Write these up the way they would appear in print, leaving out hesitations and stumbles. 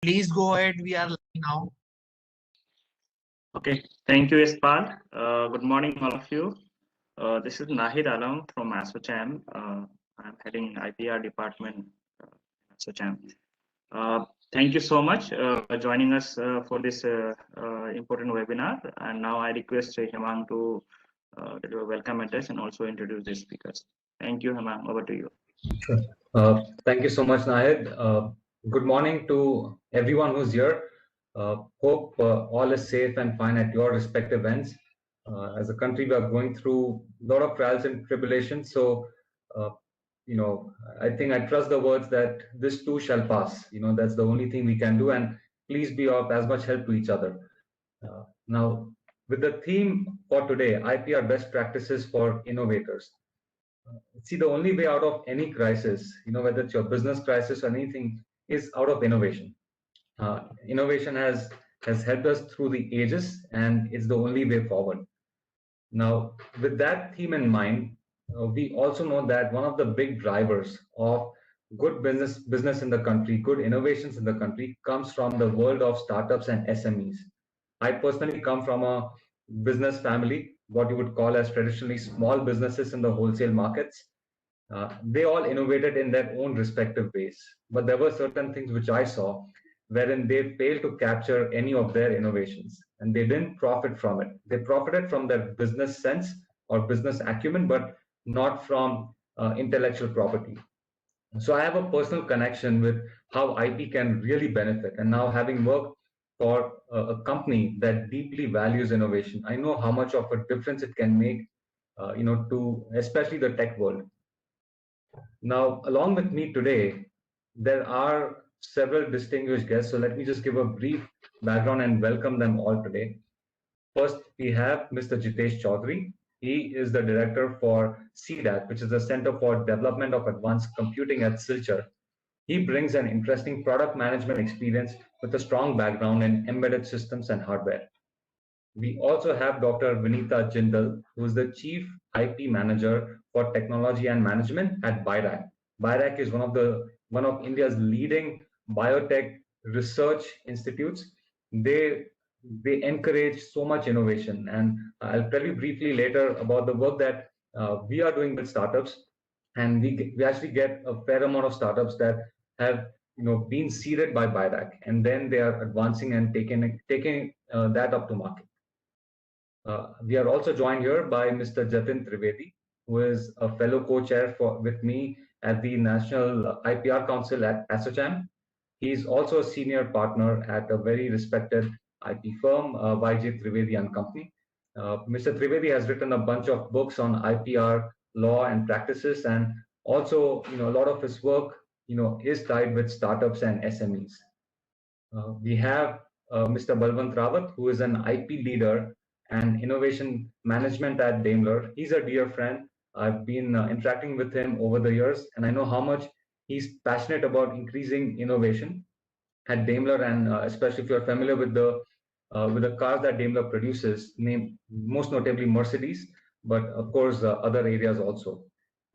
Please go ahead. We are live now. Okay, thank you, Espal. Good morning, all of you. This is Nahid Alam from ASSOCHAM. I'm heading IPR department in ASSOCHAM. Thank you so much for joining us for this important webinar. And now I request Hemang to do a welcome address and also introduce the speakers. Thank you, Hemang. Over to you. Sure. Thank you so much, Nahid. Good morning to everyone who's here. Hope all is safe and fine at your respective ends. As a country, we are going through a lot of trials and tribulations. So, I think I trust the words that this too shall pass. That's the only thing we can do. And please be of as much help to each other. Now, with the theme for today, IPR Best Practices for Innovators. See, the only way out of any crisis, whether it's your business crisis or anything, is out of innovation. Innovation has helped us through the ages, and it's the only way forward. Now, with that theme in mind, we also know that one of the big drivers of good business in the country, good innovations in the country, comes from the world of startups and SMEs. I personally come from a business family, what you would call as traditionally small businesses in the wholesale markets. They all innovated in their own respective ways, but there were certain things which I saw wherein they failed to capture any of their innovations and they didn't profit from it. They profited from their business sense or business acumen, but not from intellectual property. So I have a personal connection with how IP can really benefit. And now, having worked for a company that deeply values innovation, I know how much of a difference it can make, to especially the tech world. Now, along with me today, there are several distinguished guests. So let me just give a brief background and welcome them all today. First, we have Mr. Jitesh Chaudhary. He is the director for CDAT, which is the Center for Development of Advanced Computing at Silchar. He brings an interesting product management experience with a strong background in embedded systems and hardware. We also have Dr. Vinita Jindal, who is the Chief IP Manager for Technology and Management at BIRAC. BIRAC is one of India's leading biotech research institutes. They encourage so much innovation, and I'll tell you briefly later about the work that we are doing with startups, and we actually get a fair amount of startups that have been seeded by BIRAC, and then they are advancing and taking that up to market. We are also joined here by Mr. Jatin Trivedi, who is a fellow co-chair with me at the National IPR Council at ASSOCHAM. He is also a senior partner at a very respected IP firm, yjtrivedi&co. Mr. Trivedi has written a bunch of books on IPR law and practices, and also, a lot of his work, is tied with startups and SMEs. We have Mr. Balwant Rawat, who is an IP leader and innovation management at Daimler. He's a dear friend. I've been interacting with him over the years, and I know how much he's passionate about increasing innovation at Daimler, and especially if you're familiar with the cars that Daimler produces, most notably Mercedes, but of course other areas also.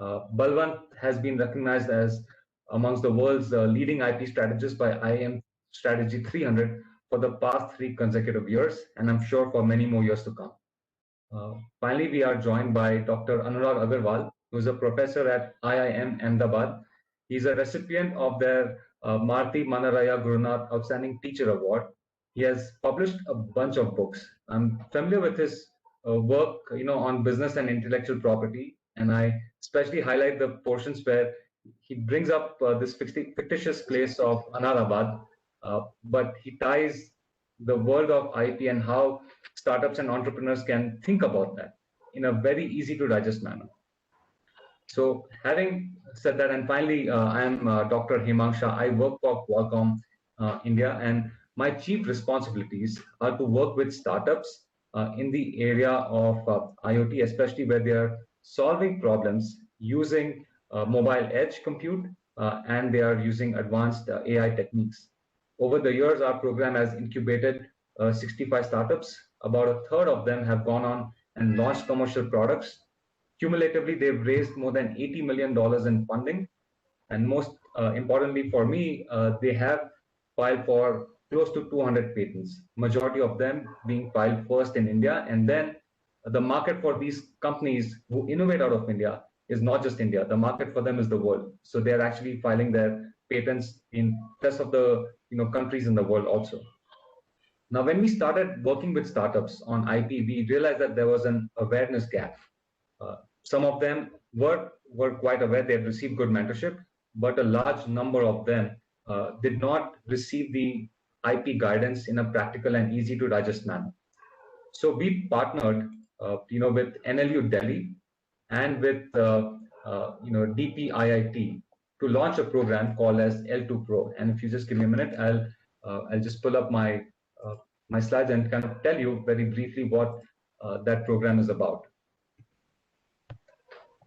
Balwant has been recognized as amongst the world's leading IP strategists by IM Strategy 300 for the past 3 consecutive years, and I'm sure for many more years to come. Finally, we are joined by Dr. Anurag Agarwal, who is a professor at IIM Ahmedabad. He's a recipient of their Marti Manaraya Gurunath Outstanding Teacher Award. He has published a bunch of books. I'm familiar with his work, on business and intellectual property, and I especially highlight the portions where he brings up this fictitious place of Anarabad, but he ties the world of IP and how startups and entrepreneurs can think about that in a very easy to digest manner. So having said that, and finally, I'm Dr. Hemang Shah. I work for Qualcomm India, and my chief responsibilities are to work with startups in the area of IoT, especially where they are solving problems using mobile edge compute, and they are using advanced AI techniques. Over the years, our program has incubated 65 startups. About a third of them have gone on and launched commercial products. Cumulatively, they've raised more than $80 million in funding. And most importantly for me, they have filed for close to 200 patents, majority of them being filed first in India. And then the market for these companies who innovate out of India is not just India. The market for them is the world. So they're actually filing their patents in rest of the countries in the world also. Now, when we started working with startups on IP, we realized that there was an awareness gap. Some of them were quite aware, they had received good mentorship, but a large number of them did not receive the IP guidance in a practical and easy to digest manner. So we partnered, with NLU Delhi and with DPIIT to launch a program called as L2 Pro. And if you just give me a minute, I'll just pull up my slides and kind of tell you very briefly what that program is about.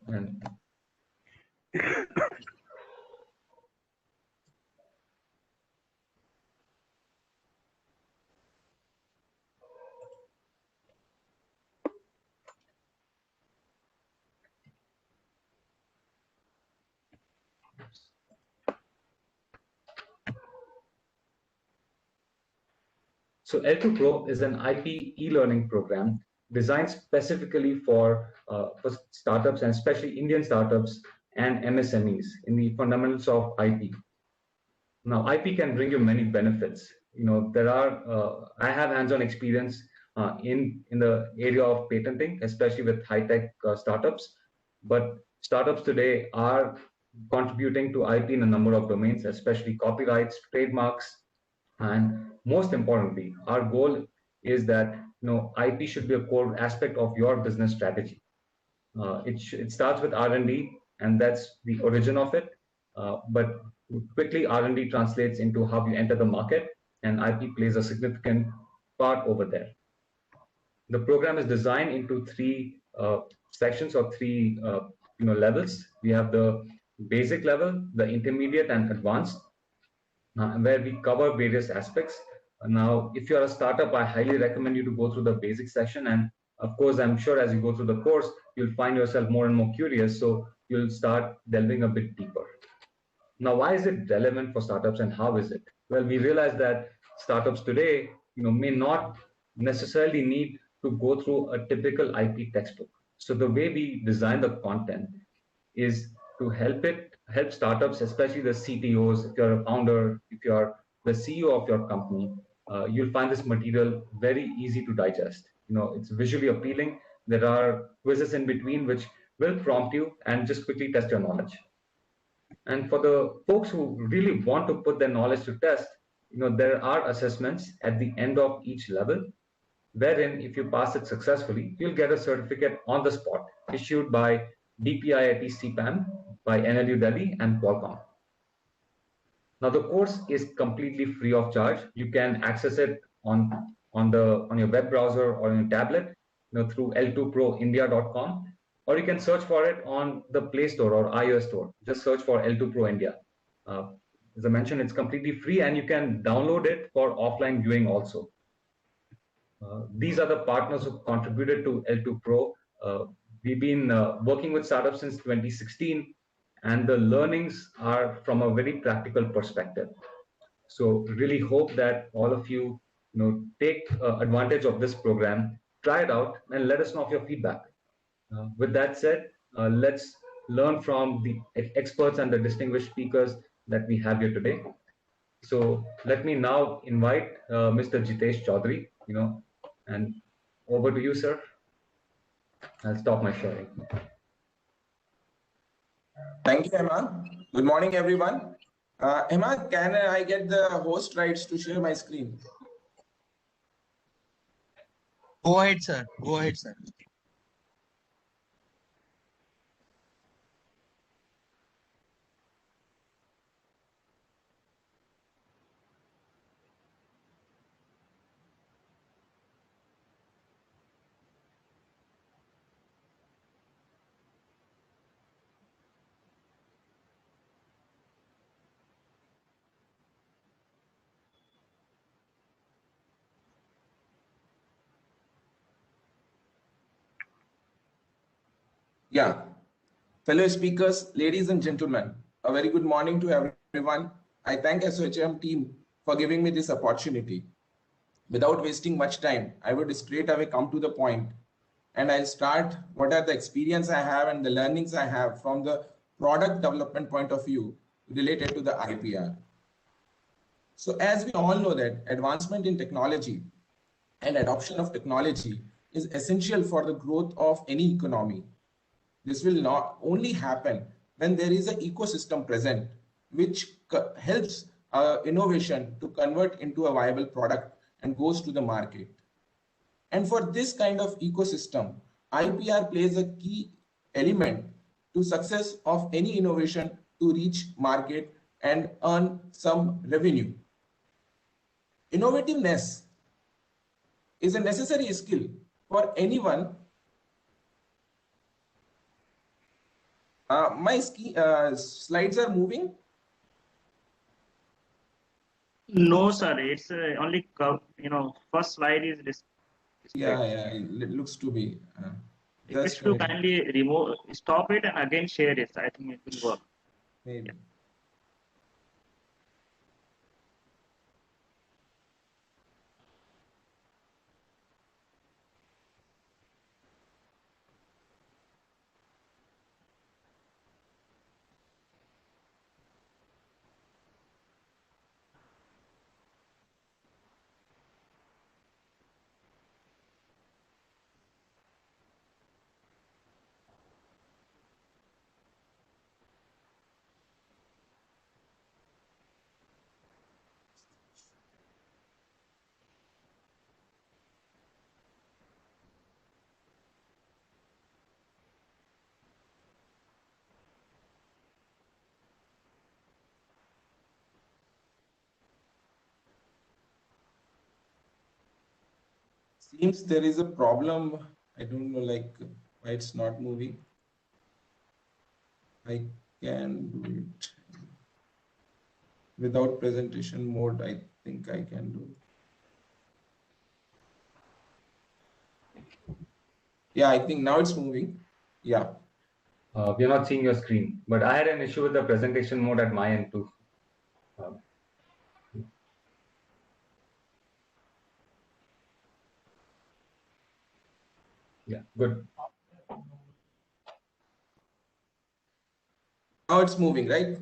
And so L2 Pro is an IP e-learning program designed specifically for startups, and especially Indian startups and MSMEs in the fundamentals of IP. Now, IP can bring you many benefits. There are, I have hands-on experience in the area of patenting, especially with high-tech startups. But startups today are contributing to IP in a number of domains, especially copyrights, trademarks, and most importantly, our goal is that IP should be a core aspect of your business strategy. It starts with R&D, and that's the origin of it. But quickly, R&D translates into how you enter the market, and IP plays a significant part over there. The program is designed into three sections or three levels. We have the basic level, the intermediate, and advanced, where we cover various aspects. Now, if you're a startup, I highly recommend you to go through the basic section. And of course, I'm sure as you go through the course, you'll find yourself more and more curious. So you'll start delving a bit deeper. Now, why is it relevant for startups and how is it? Well, we realize that startups today, may not necessarily need to go through a typical IP textbook. So the way we design the content is to help startups, especially the CTOs. If you're a founder, if you're the CEO of your company, you'll find this material very easy to digest. It's visually appealing. There are quizzes in between which will prompt you and just quickly test your knowledge. And for the folks who really want to put their knowledge to test, there are assessments at the end of each level, wherein if you pass it successfully, you'll get a certificate on the spot issued by DPIIT CPAM, by NLU Delhi and Qualcomm. Now the course is completely free of charge. You can access it on your web browser or on your tablet, through l2proindia.com, or you can search for it on the Play Store or iOS Store. Just search for L2 Pro India. As I mentioned, it's completely free, and you can download it for offline viewing also. These are the partners who contributed to L2 Pro. We've been working with startups since 2016, and the learnings are from a very practical perspective. So really hope that all of you, take advantage of this program, try it out, and let us know of your feedback. With that said, let's learn from the experts and the distinguished speakers that we have here today. So let me now invite Mr. Jitesh Chaudhary, and over to you, sir. I'll stop my sharing. Thank you, Emma. Good morning, everyone. Emma, can I get the host rights to share my screen? Go ahead, sir. Go ahead, sir. Yeah. Fellow speakers, ladies and gentlemen, a very good morning to everyone. I thank ASSOCHAM team for giving me this opportunity. Without wasting much time, I would straight away come to the point and I'll start what are the experience I have and the learnings I have from the product development point of view related to the IPR. So as we all know that advancement in technology and adoption of technology is essential for the growth of any economy. This will not only happen when there is an ecosystem present, which helps innovation to convert into a viable product and goes to the market. And for this kind of ecosystem, IPR plays a key element to success of any innovation to reach market and earn some revenue. Innovativeness is a necessary skill for anyone. My slides are moving. No, sir. It's only first slide is this. Yeah, it looks to be. Just to kindly remove, stop it, and again share it. I think it will work. Maybe. Yeah. Seems there is a problem. I don't know, like why it's not moving. I can do it without presentation mode. I think I can do it. Yeah, I think now it's moving. Yeah. We are not seeing your screen, but I had an issue with the presentation mode at my end too. Yeah, good. Now it's moving, right?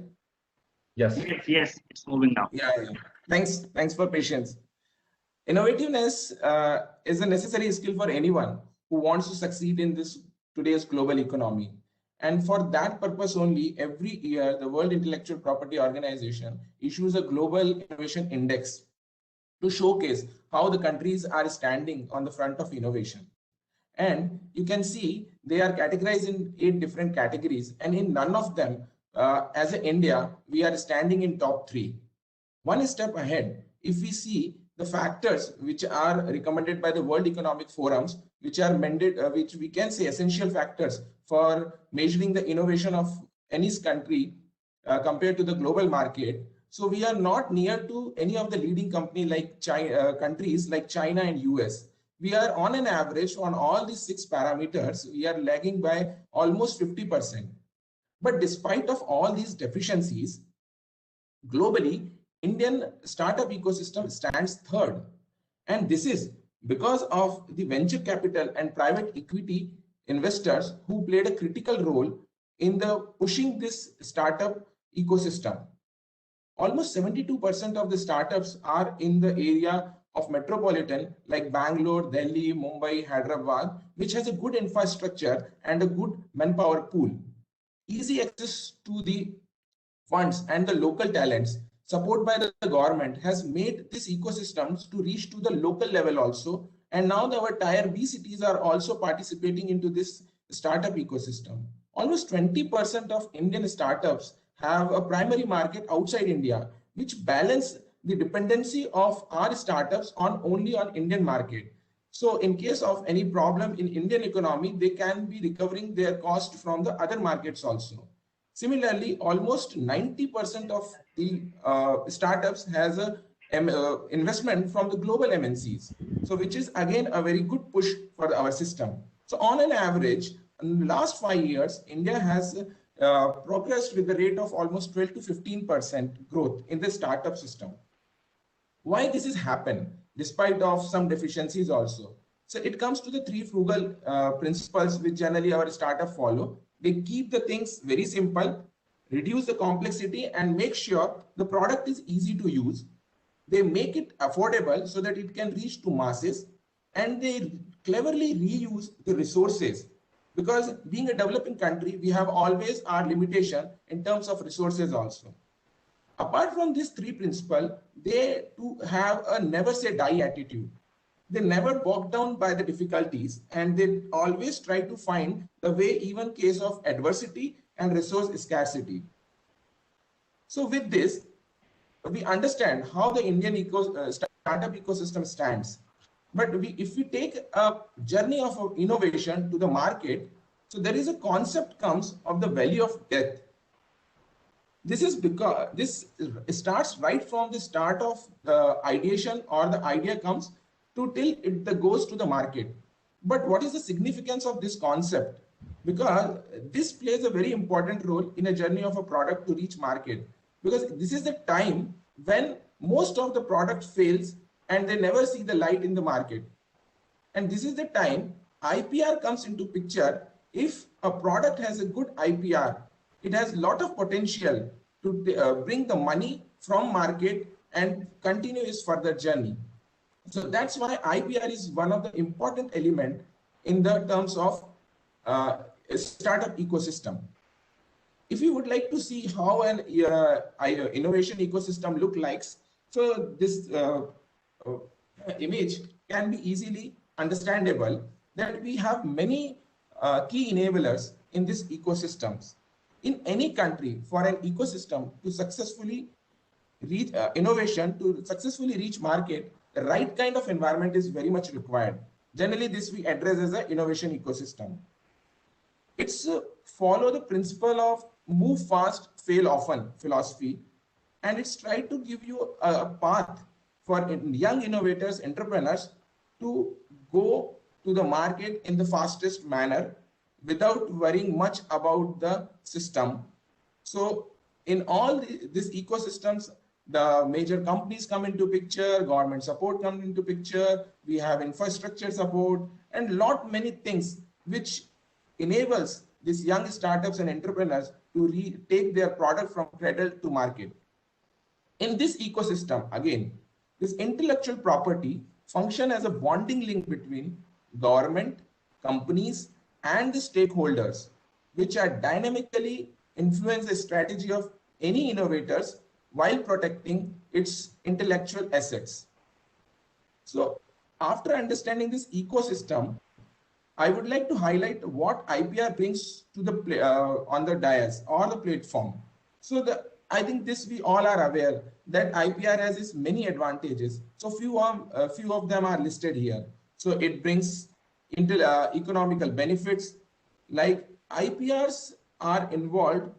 Yes. Yes, it's moving now. Yeah. Thanks for patience. Innovativeness is a necessary skill for anyone who wants to succeed in this today's global economy. And for that purpose only, every year, the World Intellectual Property Organization issues a Global Innovation Index to showcase how the countries are standing on the front of innovation. And you can see they are categorized in 8 different categories, and in none of them, as a India, we are standing in top 3. One step ahead, if we see the factors which are recommended by the World Economic Forums, which are which we can say essential factors for measuring the innovation of any country compared to the global market. So we are not near to any of the leading countries like China and US. We are on an average on all these 6 parameters, we are lagging by almost 50%. But despite of all these deficiencies, globally, Indian startup ecosystem stands 3rd. And this is because of the venture capital and private equity investors who played a critical role in the pushing this startup ecosystem. Almost 72% of the startups are in the area of metropolitan like Bangalore, Delhi, Mumbai, Hyderabad, which has a good infrastructure and a good manpower pool. Easy access to the funds and the local talents supported by the government has made these ecosystems to reach to the local level also. And now our tier B cities are also participating into this startup ecosystem. Almost 20% of Indian startups have a primary market outside India, which balance the dependency of our startups on only on Indian market. So in case of any problem in Indian economy, they can be recovering their cost from the other markets also. Similarly, almost 90% of the startups has a investment from the global MNCs. So which is again a very good push for our system. So on an average, in the last 5 years, India has progressed with the rate of almost 12 to 15% growth in the startup system. Why this has happened despite of some deficiencies also. So it comes to the three frugal principles which generally our startup follow. They keep the things very simple, reduce the complexity, and make sure the product is easy to use. They make it affordable so that it can reach to masses, and they cleverly reuse the resources, because being a developing country, we have always our limitation in terms of resources also. Apart from these three principles, they too have a never say die attitude. They never bog down by the difficulties, and they always try to find the way even case of adversity and resource scarcity. So with this, we understand how the Indian startup ecosystem stands. But if we take a journey of innovation to the market, so there is a concept comes of the value of death. This is because this starts right from the start of the ideation, or the idea comes to till it goes to the market. But what is the significance of this concept? Because this plays a very important role in a journey of a product to reach market. Because this is the time when most of the product fails and they never see the light in the market. And this is the time IPR comes into picture. If a product has a good IPR, it has a lot of potential to bring the money from market and continue its further journey. So that's why IPR is one of the important element in the terms of a startup ecosystem. If you would like to see how an innovation ecosystem look like, so this image can be easily understandable that we have many key enablers in these ecosystems. In any country, for an ecosystem to successfully reach innovation, to successfully reach market, the right kind of environment is very much required. Generally, this we address as an innovation ecosystem. It's follow the principle of move fast, fail often philosophy, and it's try to give you a path for young innovators, entrepreneurs to go to the market in the fastest manner without worrying much about the system. So in all these ecosystems, the major companies come into picture, government support comes into picture, we have infrastructure support, and lot many things which enables these young startups and entrepreneurs to take their product from cradle to market. In this ecosystem, again, this intellectual property function as a bonding link between government, companies, and the stakeholders, which are dynamically influence the strategy of any innovators while protecting its intellectual assets. So after understanding this ecosystem, I would like to highlight what IPR brings to the on the dais or the platform. So I think this we all are aware that IPR has its many advantages. So few of them are listed here. So it brings economical benefits, like IPRs are involved,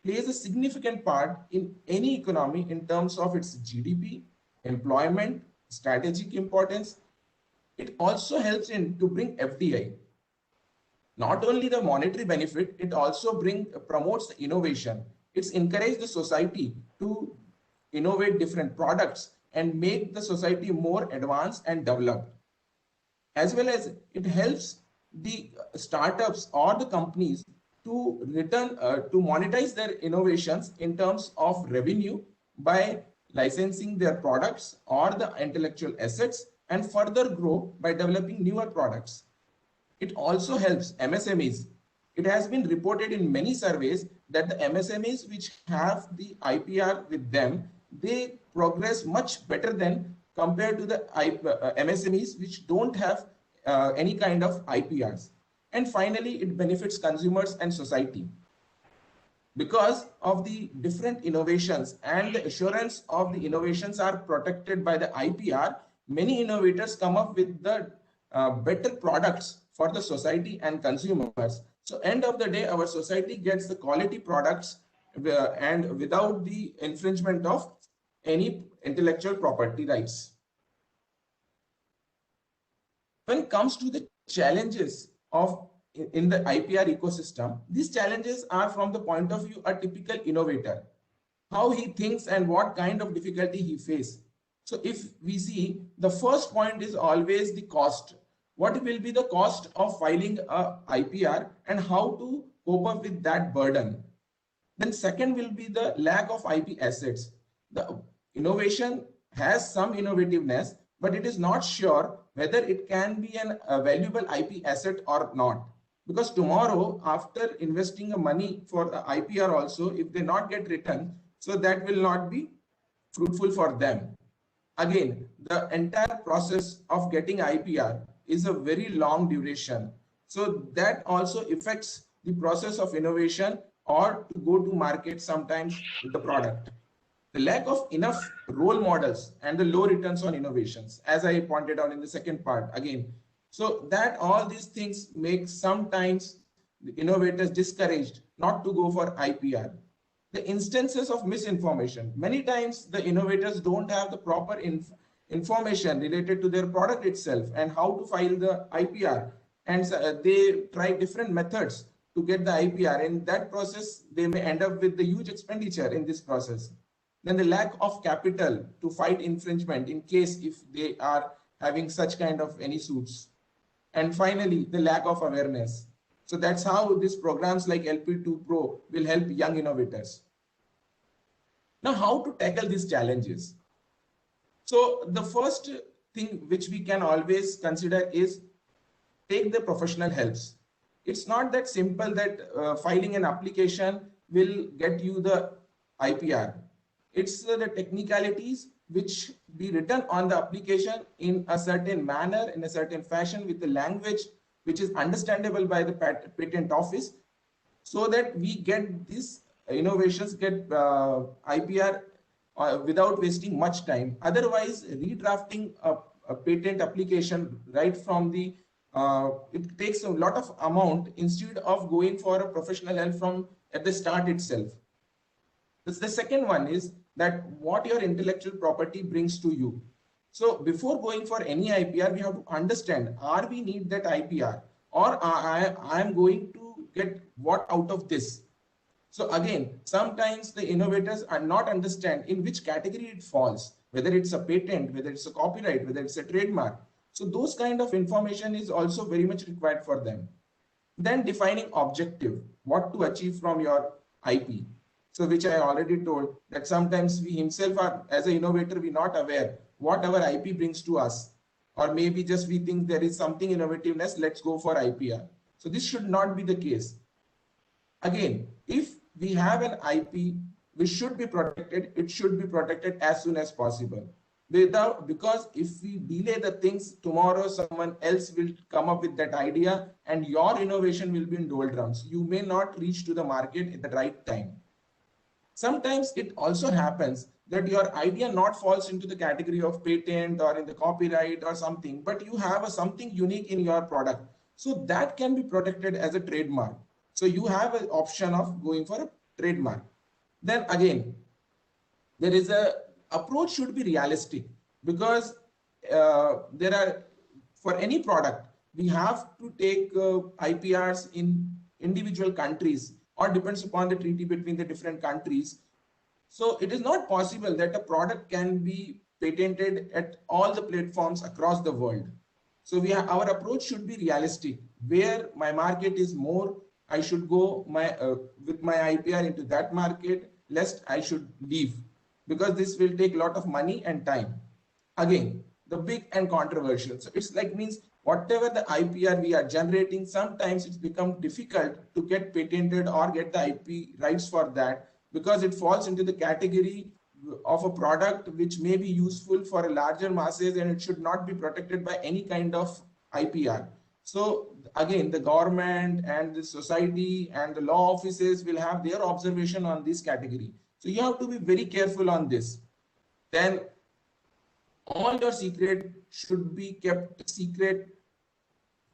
plays a significant part in any economy in terms of its GDP, employment, strategic importance. It also helps in to bring FDI. Not only the monetary benefit, it also promotes the innovation. It's encouraged the society to innovate different products and make the society more advanced and developed. As well as it helps the startups or the companies to monetize their innovations in terms of revenue by licensing their products or the intellectual assets, and further grow by developing newer products. It also helps MSMEs. It has been reported in many surveys that the MSMEs which have the IPR with them, they progress much better than compared to the MSMEs which don't have any kind of IPRs. And finally, it benefits consumers and society. Because of the different innovations and the assurance of the innovations are protected by the IPR, many innovators come up with the better products for the society and consumers. So end of the day, our society gets the quality products and without the infringement of any intellectual property rights. When it comes to the challenges in the IPR ecosystem, these challenges are from the point of view a typical innovator, how he thinks and what kind of difficulty he faces. So if we see, the first point is always the cost. What will be the cost of filing a IPR and how to cope up with that burden? Then second will be the lack of IP assets. The innovation has some innovativeness, but it is not sure whether it can be a valuable IP asset or not. Because tomorrow, after investing money for the IPR also, if they not get return, so that will not be fruitful for them. Again, the entire process of getting IPR is a very long duration. So that also affects the process of innovation or to go to market sometimes with the product. The lack of enough role models and the low returns on innovations, as I pointed out in the second part again. So that all these things make sometimes the innovators discouraged not to go for IPR. The instances of misinformation. Many times the innovators don't have the proper information related to their product itself and how to file the IPR. And they try different methods to get the IPR. In that process, they may end up with the huge expenditure in this process. Then the lack of capital to fight infringement in case if they are having such kind of any suits. And finally, the lack of awareness. So that's how these programs like LP2 Pro will help young innovators. Now, how to tackle these challenges? So the first thing which we can always consider is take the professional helps. It's not that simple that filing an application will get you the IPR. It's the technicalities which be written on the application in a certain manner, in a certain fashion, with the language which is understandable by the patent office, so that we get these innovations get IPR without wasting much time. Otherwise, redrafting a patent application right from the it takes a lot of amount instead of going for a professional help from at the start itself. The second one is that what your intellectual property brings to you. So before going for any IPR, we have to understand, are we need that IPR or I am going to get what out of this? So again, sometimes the innovators are not understand in which category it falls, whether it's a patent, whether it's a copyright, whether it's a trademark. So those kind of information is also very much required for them. Then defining objective, what to achieve from your IP. So which I already told that sometimes we himself are, as an innovator, we're not aware what our IP brings to us, or maybe just we think there is something innovativeness, let's go for IPR. So this should not be the case. Again, if we have an IP which should be protected, it should be protected as soon as possible. Because if we delay the things, tomorrow someone else will come up with that idea and your innovation will be in doldrums. You may not reach to the market at the right time. Sometimes it also happens that your idea not falls into the category of patent or in the copyright or something, but you have something unique in your product. So that can be protected as a trademark. So you have an option of going for a trademark. Then again, there is a approach should be realistic, because there are, for any product, we have to take IPRs in individual countries, or depends upon the treaty between the different countries. So it is not possible that a product can be patented at all the platforms across the world. So our approach should be realistic. Where my market is more, I should go with my IPR into that market, lest I should leave, because this will take a lot of money and time. Again, the big and controversial. So it's like means whatever the IPR we are generating, sometimes it's become difficult to get patented or get the IP rights for that, because it falls into the category of a product which may be useful for a larger masses, and it should not be protected by any kind of IPR. So again, the government and the society and the law offices will have their observation on this category. So you have to be very careful on this. Then all your secret should be kept secret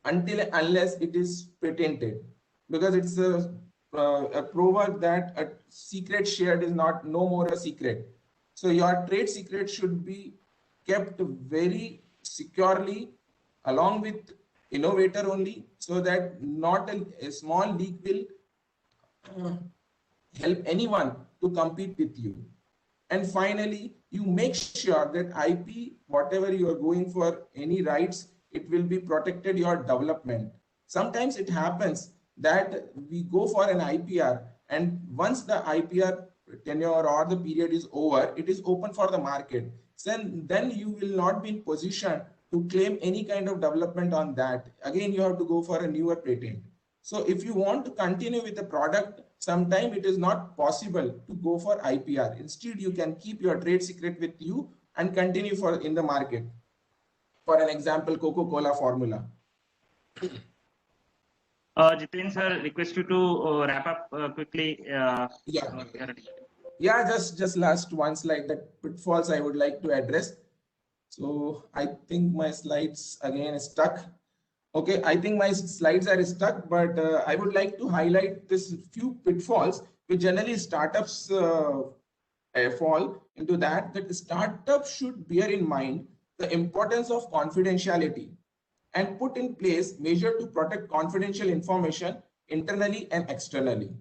unless it is patented, because it's a proverb that a secret shared is no more a secret. So your trade secret should be kept very securely along with innovator only, so that not a small leak will help anyone to compete with you. And finally, you make sure that IP, whatever you are going for, any rights, it will be protected your development. Sometimes it happens that we go for an IPR, and once the IPR tenure or the period is over, it is open for the market. Then you will not be in position to claim any kind of development on that. Again, you have to go for a newer patent. So if you want to continue with the product, sometimes it is not possible to go for IPR. Instead, you can keep your trade secret with you and continue for in the market. For an example, Coca-Cola formula. Jatin sir, request you to wrap up quickly. Yeah, just last one slide, that pitfalls I would like to address. So I think my slides again is stuck. Okay, I think my slides are stuck, but I would like to highlight this few pitfalls which generally startups fall into that startups should bear in mind the importance of confidentiality and put in place measures to protect confidential information internally and externally.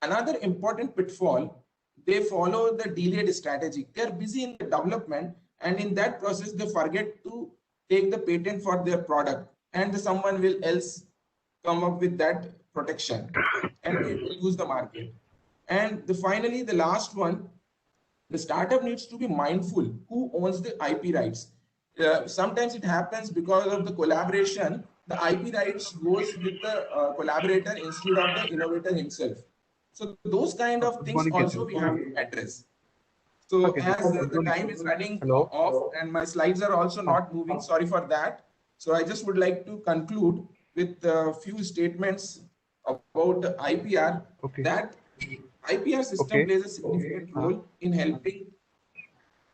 Another important pitfall, they follow the delayed strategy. They're busy in the development, and in that process, they forget to take the patent for their product, and someone will else come up with that protection and lose the market. And finally, the last one, the startup needs to be mindful who owns the IP rights. Sometimes it happens because of the collaboration, the IP rights goes with the collaborator instead of the innovator himself. So those kind of things also we have to address. So as the time is running off and my slides are also not moving, sorry for that. So I just would like to conclude with a few statements about the IPR, that IPR system plays a significant role in helping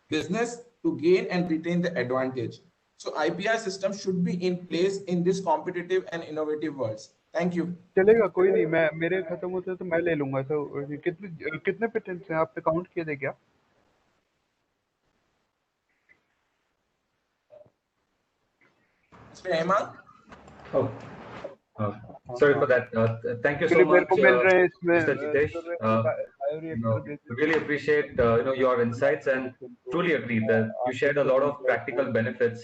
business to gain and retain the advantage. So IPR system should be in place in this competitive and innovative worlds. Thank you. चलेगा कोई नहीं, मैं मेरे खत्म होते तो मैं ले लूंगा. तो कितने पेटेंट्स हैं आपने काउंट किए थे क्या? Mr. Hemant? Sorry for that. Thank you so much, Mr. Jitesh. Really appreciate your insights and truly agree that you shared a lot of practical benefits.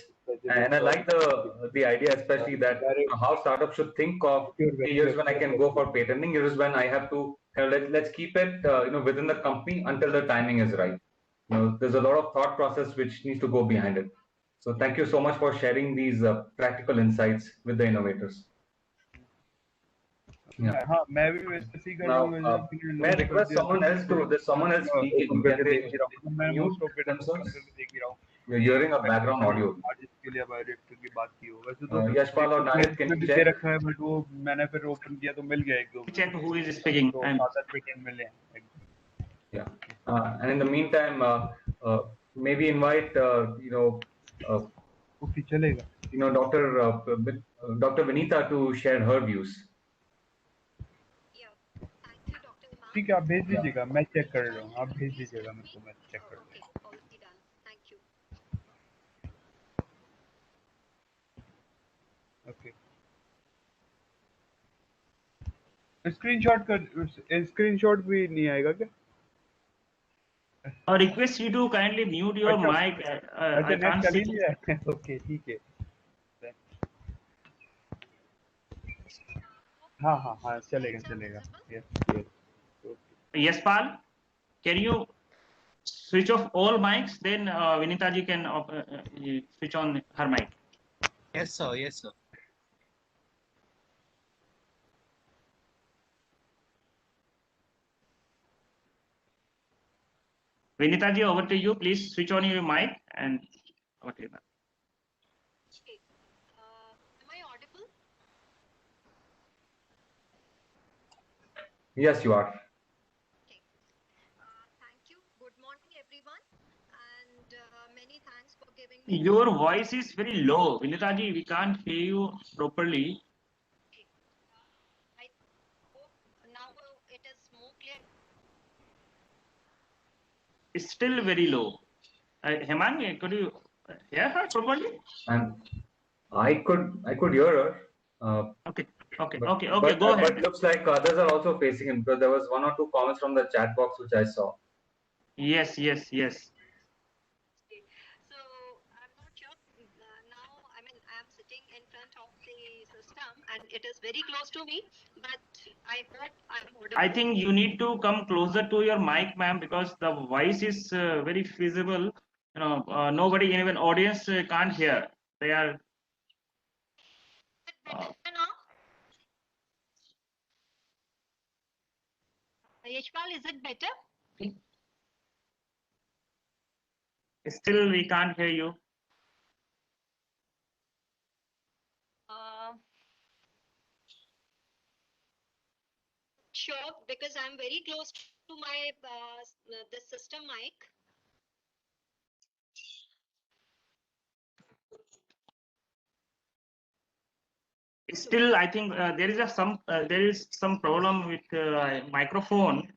And I like the idea, especially that how startups should think of here's when I can go for patenting, here's when I have to let's keep it within the company until the timing is right. There's a lot of thought process which needs to go behind it. So thank you so much for sharing these practical insights with the innovators. Yeah. मैं भी वैसे ही कर रहा हूँ. मैं request someone else to someone else speaking. Can they mute themselves? You're hearing a background audio. इसके लिए director की बात की हो. वैसे तो यशपाल और नाहिद can you check? रखा है, बट वो मैंने फिर ओपन किया तो मिल गया एक दो. Check who is speaking. मिले. Yeah. And in the meantime, maybe invite चलेगा. Dr. Vinita to share her views. ठीक है, आप भेज दीजिएगा, मैं चेक कर रहा हूँ. आप भेज दीजिएगा मेरे को, मैं चेक कर रहा हूँ. ओके. स्क्रीनशॉट भी नहीं आएगा क्या? Request you to kindly mute your mic. I can't see. Okay, ठीक है. हाँ, चलेगा. Yes. Yes, Pal. Can you switch off all mics? Then Vinita ji can switch on her mic. Yes, sir. Yes, sir. Vinita ji, over to you. Please switch on your mic and over to you. Am I audible? Yes, you are. Okay. Thank you. Good morning, everyone, and many thanks for giving me. Your voice is very low, Vinita ji. We can't hear you properly. Okay. I hope now it is more clear. It's still very low. Hemant, could you hear her properly? And I could hear her. Okay. But, Go ahead. But looks like others are also facing him, because there was one or two comments from the chat box which I saw. Yes. I'm sitting in front of the system and it is very close to me, but I hope I'm audible. I think you need to come closer to your mic, ma'am, because the voice is very visible. Nobody, even audience, can't hear. They are. Is it better now? Yashpal, is it better? Still, we can't hear you. Sure, because I'm very close to my the system mic. Still, I think there is some problem with microphone.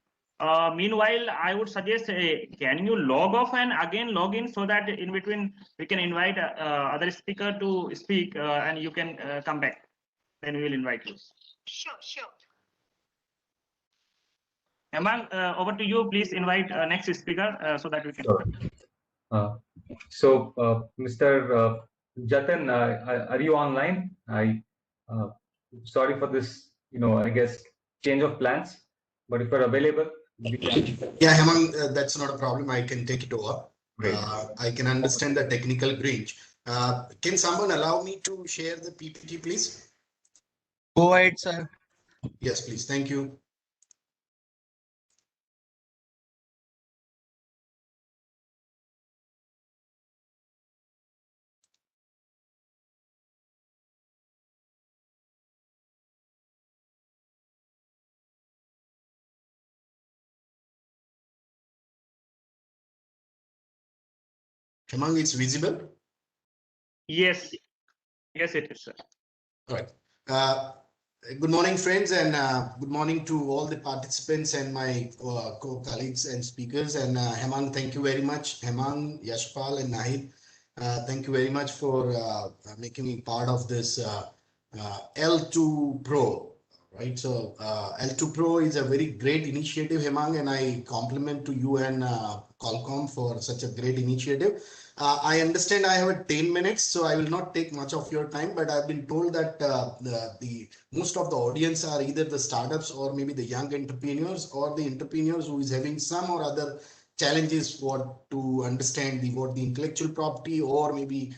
Meanwhile, I would suggest, can you log off and again log in, so that in between we can invite other speaker to speak, and you can come back. Then we will invite you. Sure. Hemang, over to you. Please invite next speaker so that we can. Sure. Mr. Jatin, are you online? Sorry for this, I guess, change of plans, but if you're available. Yeah, Hemang, that's not a problem. I can take it over. Great. I can understand the technical glitch. Can someone allow me to share the PPT, please? Go ahead, sir. Yes, please. Thank you. Hemang, it's visible? Yes, it is, sir. All right. Good morning, friends, and good morning to all the participants and my co-colleagues and speakers. And Hemang, thank you very much. Hemang, Yashpal, and Nahid, thank you very much for making me part of this L2 Pro. Right. So L2 Pro is a very great initiative, Hemang, and I compliment to you and Qualcomm for such a great initiative. I understand I have 10 minutes, so I will not take much of your time, but I've been told that the most of the audience are either the startups or maybe the young entrepreneurs or the entrepreneurs who is having some or other challenges to understand what the intellectual property, or maybe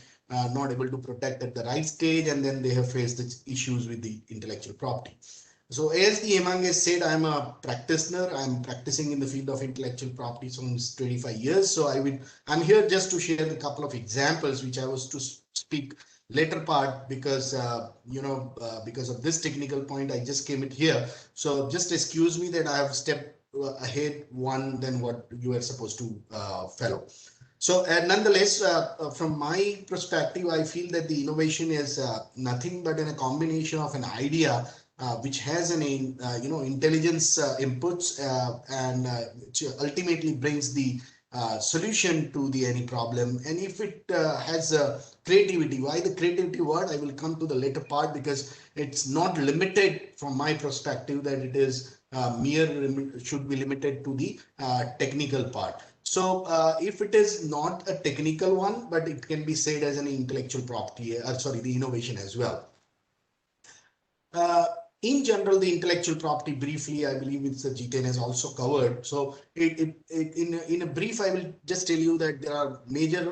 not able to protect at the right stage, and then they have faced the issues with the intellectual property. So as the Hemang has said, I'm a practitioner. I'm practicing in the field of intellectual property since 25 years. So I'm here just to share a couple of examples, which I was to speak later part because, because of this technical point, I just came it here. So just excuse me that I have stepped ahead one than what you are supposed to follow. So nonetheless, from my perspective, I feel that the innovation is nothing but in a combination of an idea which has an intelligence inputs and which ultimately brings the solution to any problem. And if it has creativity, why the creativity word? I will come to the later part, because it's not limited from my perspective that it is should be limited to the technical part. So if it is not a technical one, but it can be said as an intellectual property, the innovation as well. In general, the intellectual property, briefly, I believe it's Jatin has also covered. So in a brief, I will just tell you that there are major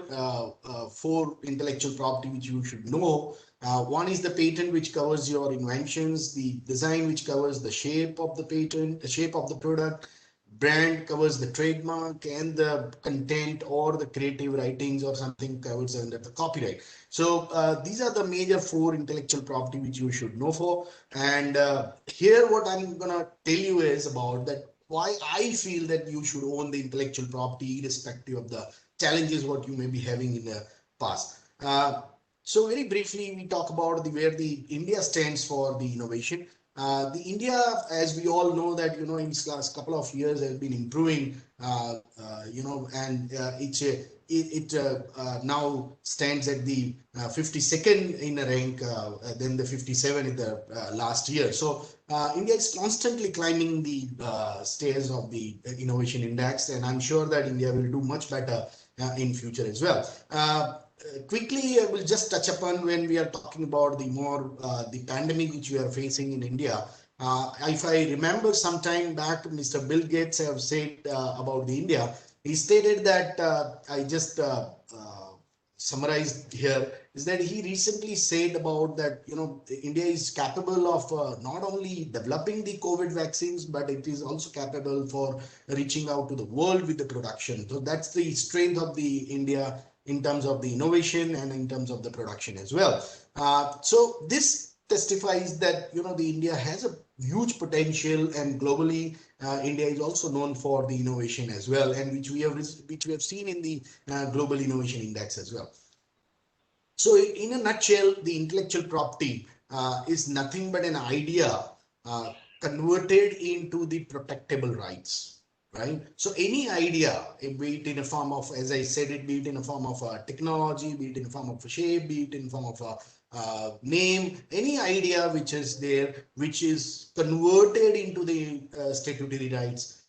4 intellectual property which you should know. One is the patent, which covers your inventions, the design, which covers the shape of the patent, the shape of the product, brand covers the trademark, and the content or the creative writings or something covers under the copyright. So these are the major 4 intellectual property which you should know for. And here what I'm gonna tell you is about that why I feel that you should own the intellectual property irrespective of the challenges what you may be having in the past. So very briefly, we talk about where the India stands for the innovation. The India, as we all know, that in its last couple of years has been improving, and it now stands at the 52nd in the rank, then the 57 in the last year. So India is constantly climbing the stairs of the innovation index, and I'm sure that India will do much better in future as well. quickly, I will just touch upon when we are talking about the pandemic which we are facing in India. If I remember some time back, Mr. Bill Gates have said about the India. He stated that I just summarized here is that he recently said about that India is capable of not only developing the COVID vaccines, but it is also capable for reaching out to the world with the production. So that's the strength of the India in terms of the innovation and in terms of the production as well. So this testifies that the India has a huge potential, and globally India is also known for the innovation as well, and which we have seen in the global innovation index as well. So in a nutshell, the intellectual property is nothing but an idea converted into the protectable rights, right? So any idea, be it in a form of, as I said, be it in a form of technology, be it in a form of a shape, be it in a form of a name, any idea which is there, which is converted into the statutory rights,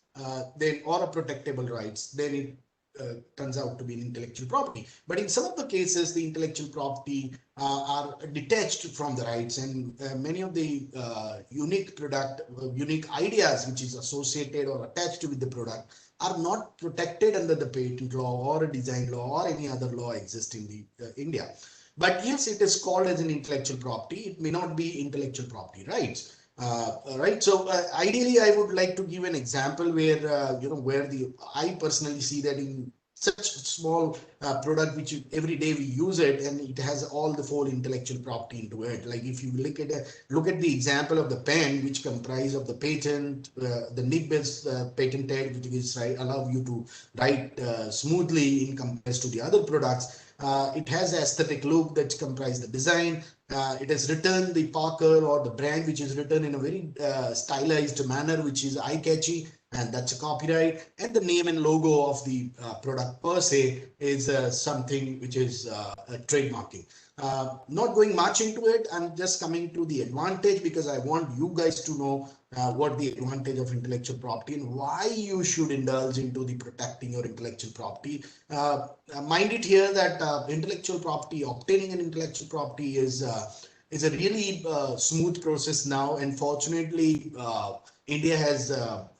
then or a protectable rights, then it turns out to be an intellectual property. But in some of the cases, the intellectual property are detached from the rights, and many of the unique ideas which is associated or attached with the product are not protected under the patent law or a design law or any other law existing in India. But yes, it is called as an intellectual property. It may not be intellectual property rights. Right. So ideally, I would like to give an example where I personally see that in such small product which every day we use it, and it has all the full intellectual property into it. Like if you look at the example of the pen, which comprise of the patent, the nib is patented, which is allow you to write smoothly in comparison to the other products. It has the aesthetic look that comprise the design. It has written the Parker or the brand, which is written in a very stylized manner, which is eye-catchy, and that's a copyright. And the name and logo of the product per se is something which is trademarking. Not going much into it, I'm just coming to the advantage, because I want you guys to know what the advantage of intellectual property and why you should indulge into the protecting your intellectual property. Mind it here that obtaining an intellectual property is a really smooth process now, and fortunately India has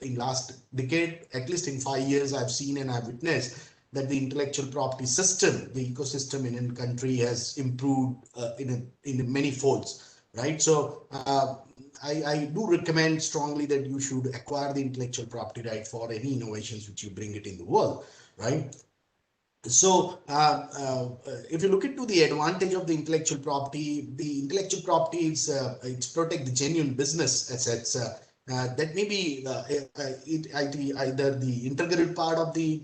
in last decade, at least in 5 years, I've seen and I've witnessed that the intellectual property system, the ecosystem in a country has improved in many folds, right? So I do recommend strongly that you should acquire the intellectual property right for any innovations which you bring it in the world, right? So if you look into the advantage of the intellectual property is it's protect the genuine business assets. That may be either the integral part of the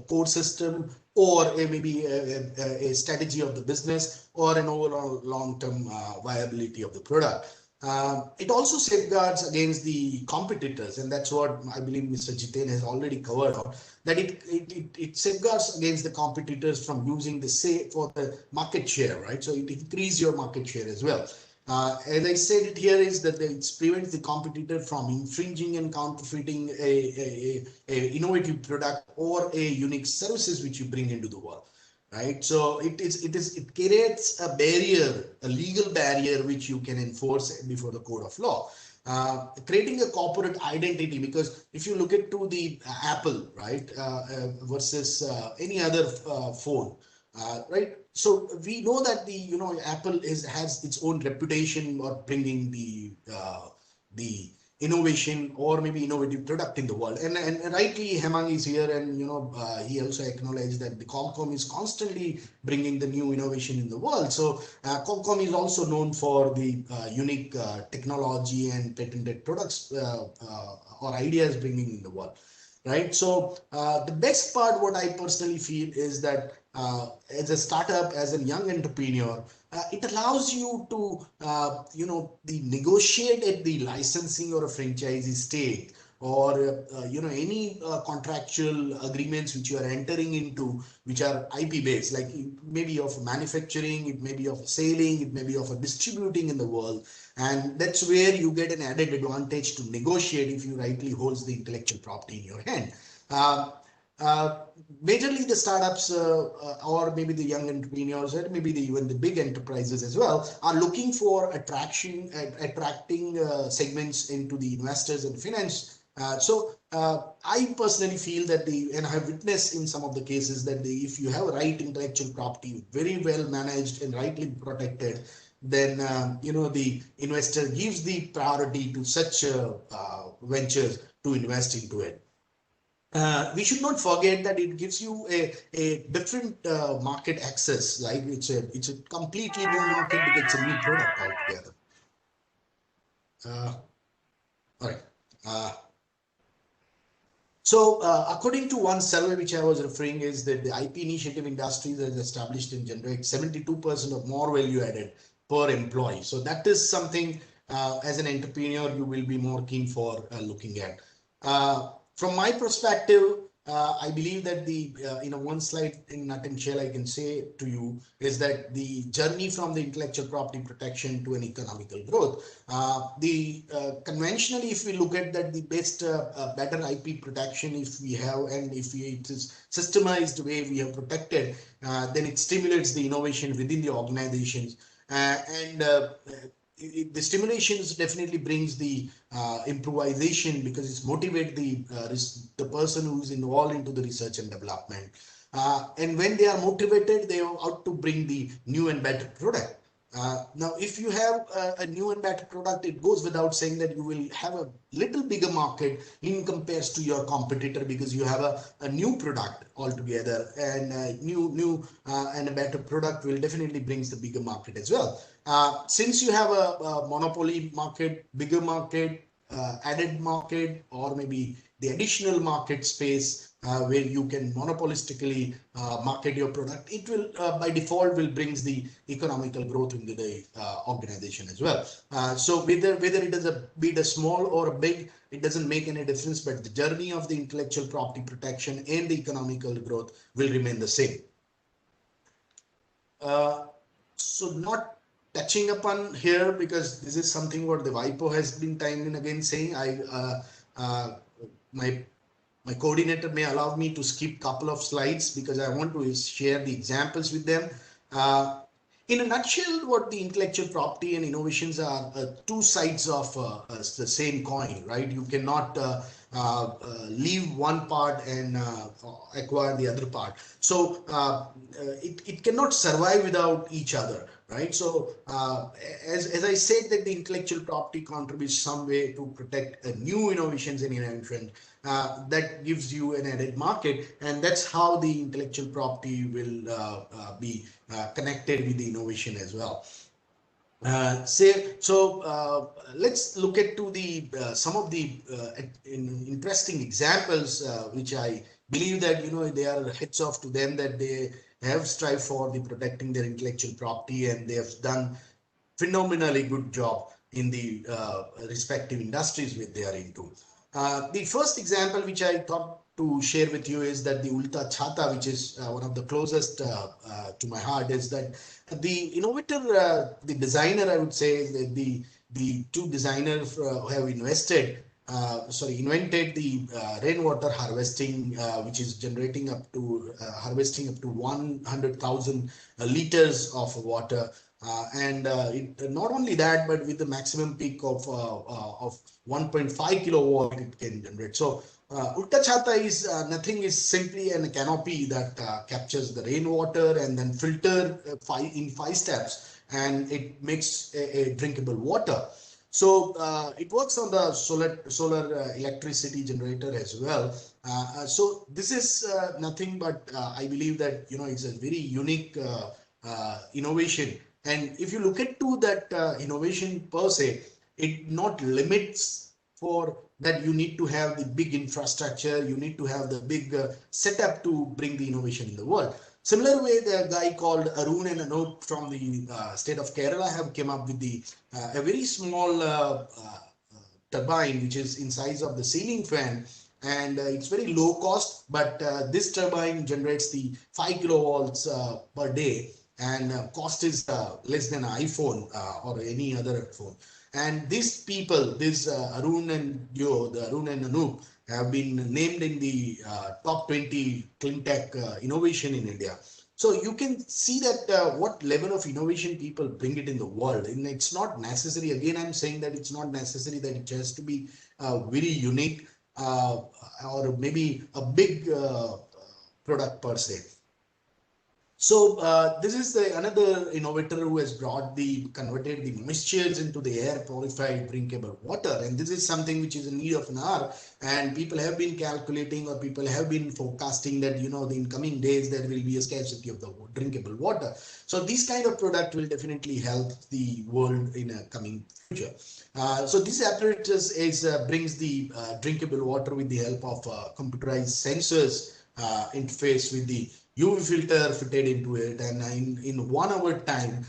core system, or maybe a strategy of the business, or an overall long-term viability of the product. It also safeguards against the competitors, and that's what I believe Mr. Jatin has already covered out, that it safeguards against the competitors from using the say for the market share, right? So it increases your market share as well. As I said, it here is that it prevents the competitor from infringing and counterfeiting a innovative product or a unique services which you bring into the world, right? So it creates a barrier, a legal barrier which you can enforce before the court of law. Creating a corporate identity, because if you look at to the Apple, right, versus any other phone, right? So we know that Apple has its own reputation for bringing the innovation or maybe innovative product in the world, and rightly Hemang is here, and he also acknowledged that the Qualcomm is constantly bringing the new innovation in the world. So Qualcomm is also known for the unique technology and patented products or ideas bringing in the world, right? So the best part, what I personally feel, is that as a startup, as a young entrepreneur, it allows you to negotiate at the licensing or a franchisee stage, or any contractual agreements which you are entering into, which are IP based, like it may be of manufacturing, it may be of selling, it may be of distributing in the world. And that's where you get an added advantage to negotiate if you rightly holds the intellectual property in your hand. majorly the startups or maybe the young entrepreneurs or maybe even the big enterprises as well are looking for attracting segments into the investors and finance. I personally feel that and I have witnessed in some of the cases that if you have a right intellectual property, very well managed and rightly protected, then the investor gives the priority to such ventures to invest into it. We should not forget that it gives you a different market access, right? It's a completely new market because it's a new product altogether. All right. According to one survey which I was referring is that the IP initiative industries is established and generate 72% of more value added per employee. So that is something as an entrepreneur you will be more keen for looking at. From my perspective, I believe that one slide in nut and shell I can say to you is that the journey from the intellectual property protection to an economical growth. Conventionally, if we look at that, the best, better IP protection, if we have, and if it is systemized way we have protected, then it stimulates the innovation within the organizations. The stimulations definitely brings the improvisation because it's motivate the person who's involved into the research and development. And when they are motivated, they are out to bring the new and better product. Now, if you have a new and better product, it goes without saying that you will have a little bigger market in comparison to your competitor because you have a new product altogether, and and a better product will definitely brings the bigger market as well. Since you have a monopoly market, bigger market, added market, or maybe the additional market space where you can monopolistically market your product, it will by default will brings the economical growth into the organization as well. So whether it is be it a small or a big, it doesn't make any difference, but the journey of the intellectual property protection and the economical growth will remain the same. So not touching upon here because this is something what the WIPO has been time and again saying. My coordinator may allow me to skip couple of slides because I want to share the examples with them. In a nutshell, what the intellectual property and innovations are two sides of the same coin, right? You cannot leave one part and acquire the other part. So it cannot survive without each other, right? So as I said that the intellectual property contributes some way to protect new innovations and invention, that gives you an added market, and that's how the intellectual property will be connected with the innovation as well. Let's look at some of the interesting examples which I believe that they are heads off to them, that they have strived for the protecting their intellectual property and they have done phenomenally good job in the respective industries which they are into. The first example which I thought to share with you is that the Utchata, which is one of the closest to my heart, is that the innovator, the designer, I would say, the two designers who have invented the rainwater harvesting, which is generating up to harvesting up to 100,000 liters of water. Not only that, but with the maximum peak of 1.5 kilowatt it can generate. So Utchata is nothing, is simply a canopy that captures the rainwater and then filter in 5 steps, and it makes a drinkable water. So it works on the solar electricity generator as well. So this is nothing but I believe that it's a very unique innovation. And if you look at that innovation per se, it not limits for that you need to have the big infrastructure, you need to have the big setup to bring the innovation in the world. Similar way, the guy called Arun and Arun from the state of Kerala have came up with a very small turbine, which is in size of the ceiling fan, and it's very low cost, but this turbine generates the 5 kilowatts per day, and cost is less than an iPhone or any other phone. And these people, this Arun and Arun and Anoop, have been named in the top 20 clean tech innovation in India. So you can see that what level of innovation people bring it in the world. And it's not necessary, again, I'm saying that it's not necessary that it has to be very unique or maybe a big product per se. So this is another innovator who has converted the moistures into the air purified drinkable water. And this is something which is in need of an hour. And people have been calculating, or people have been forecasting that, in coming days, there will be a scarcity of the drinkable water. So this kind of product will definitely help the world in a coming future. So this apparatus brings the drinkable water with the help of computerized sensors interface with the UV filter fitted into it, and in 1 hour time,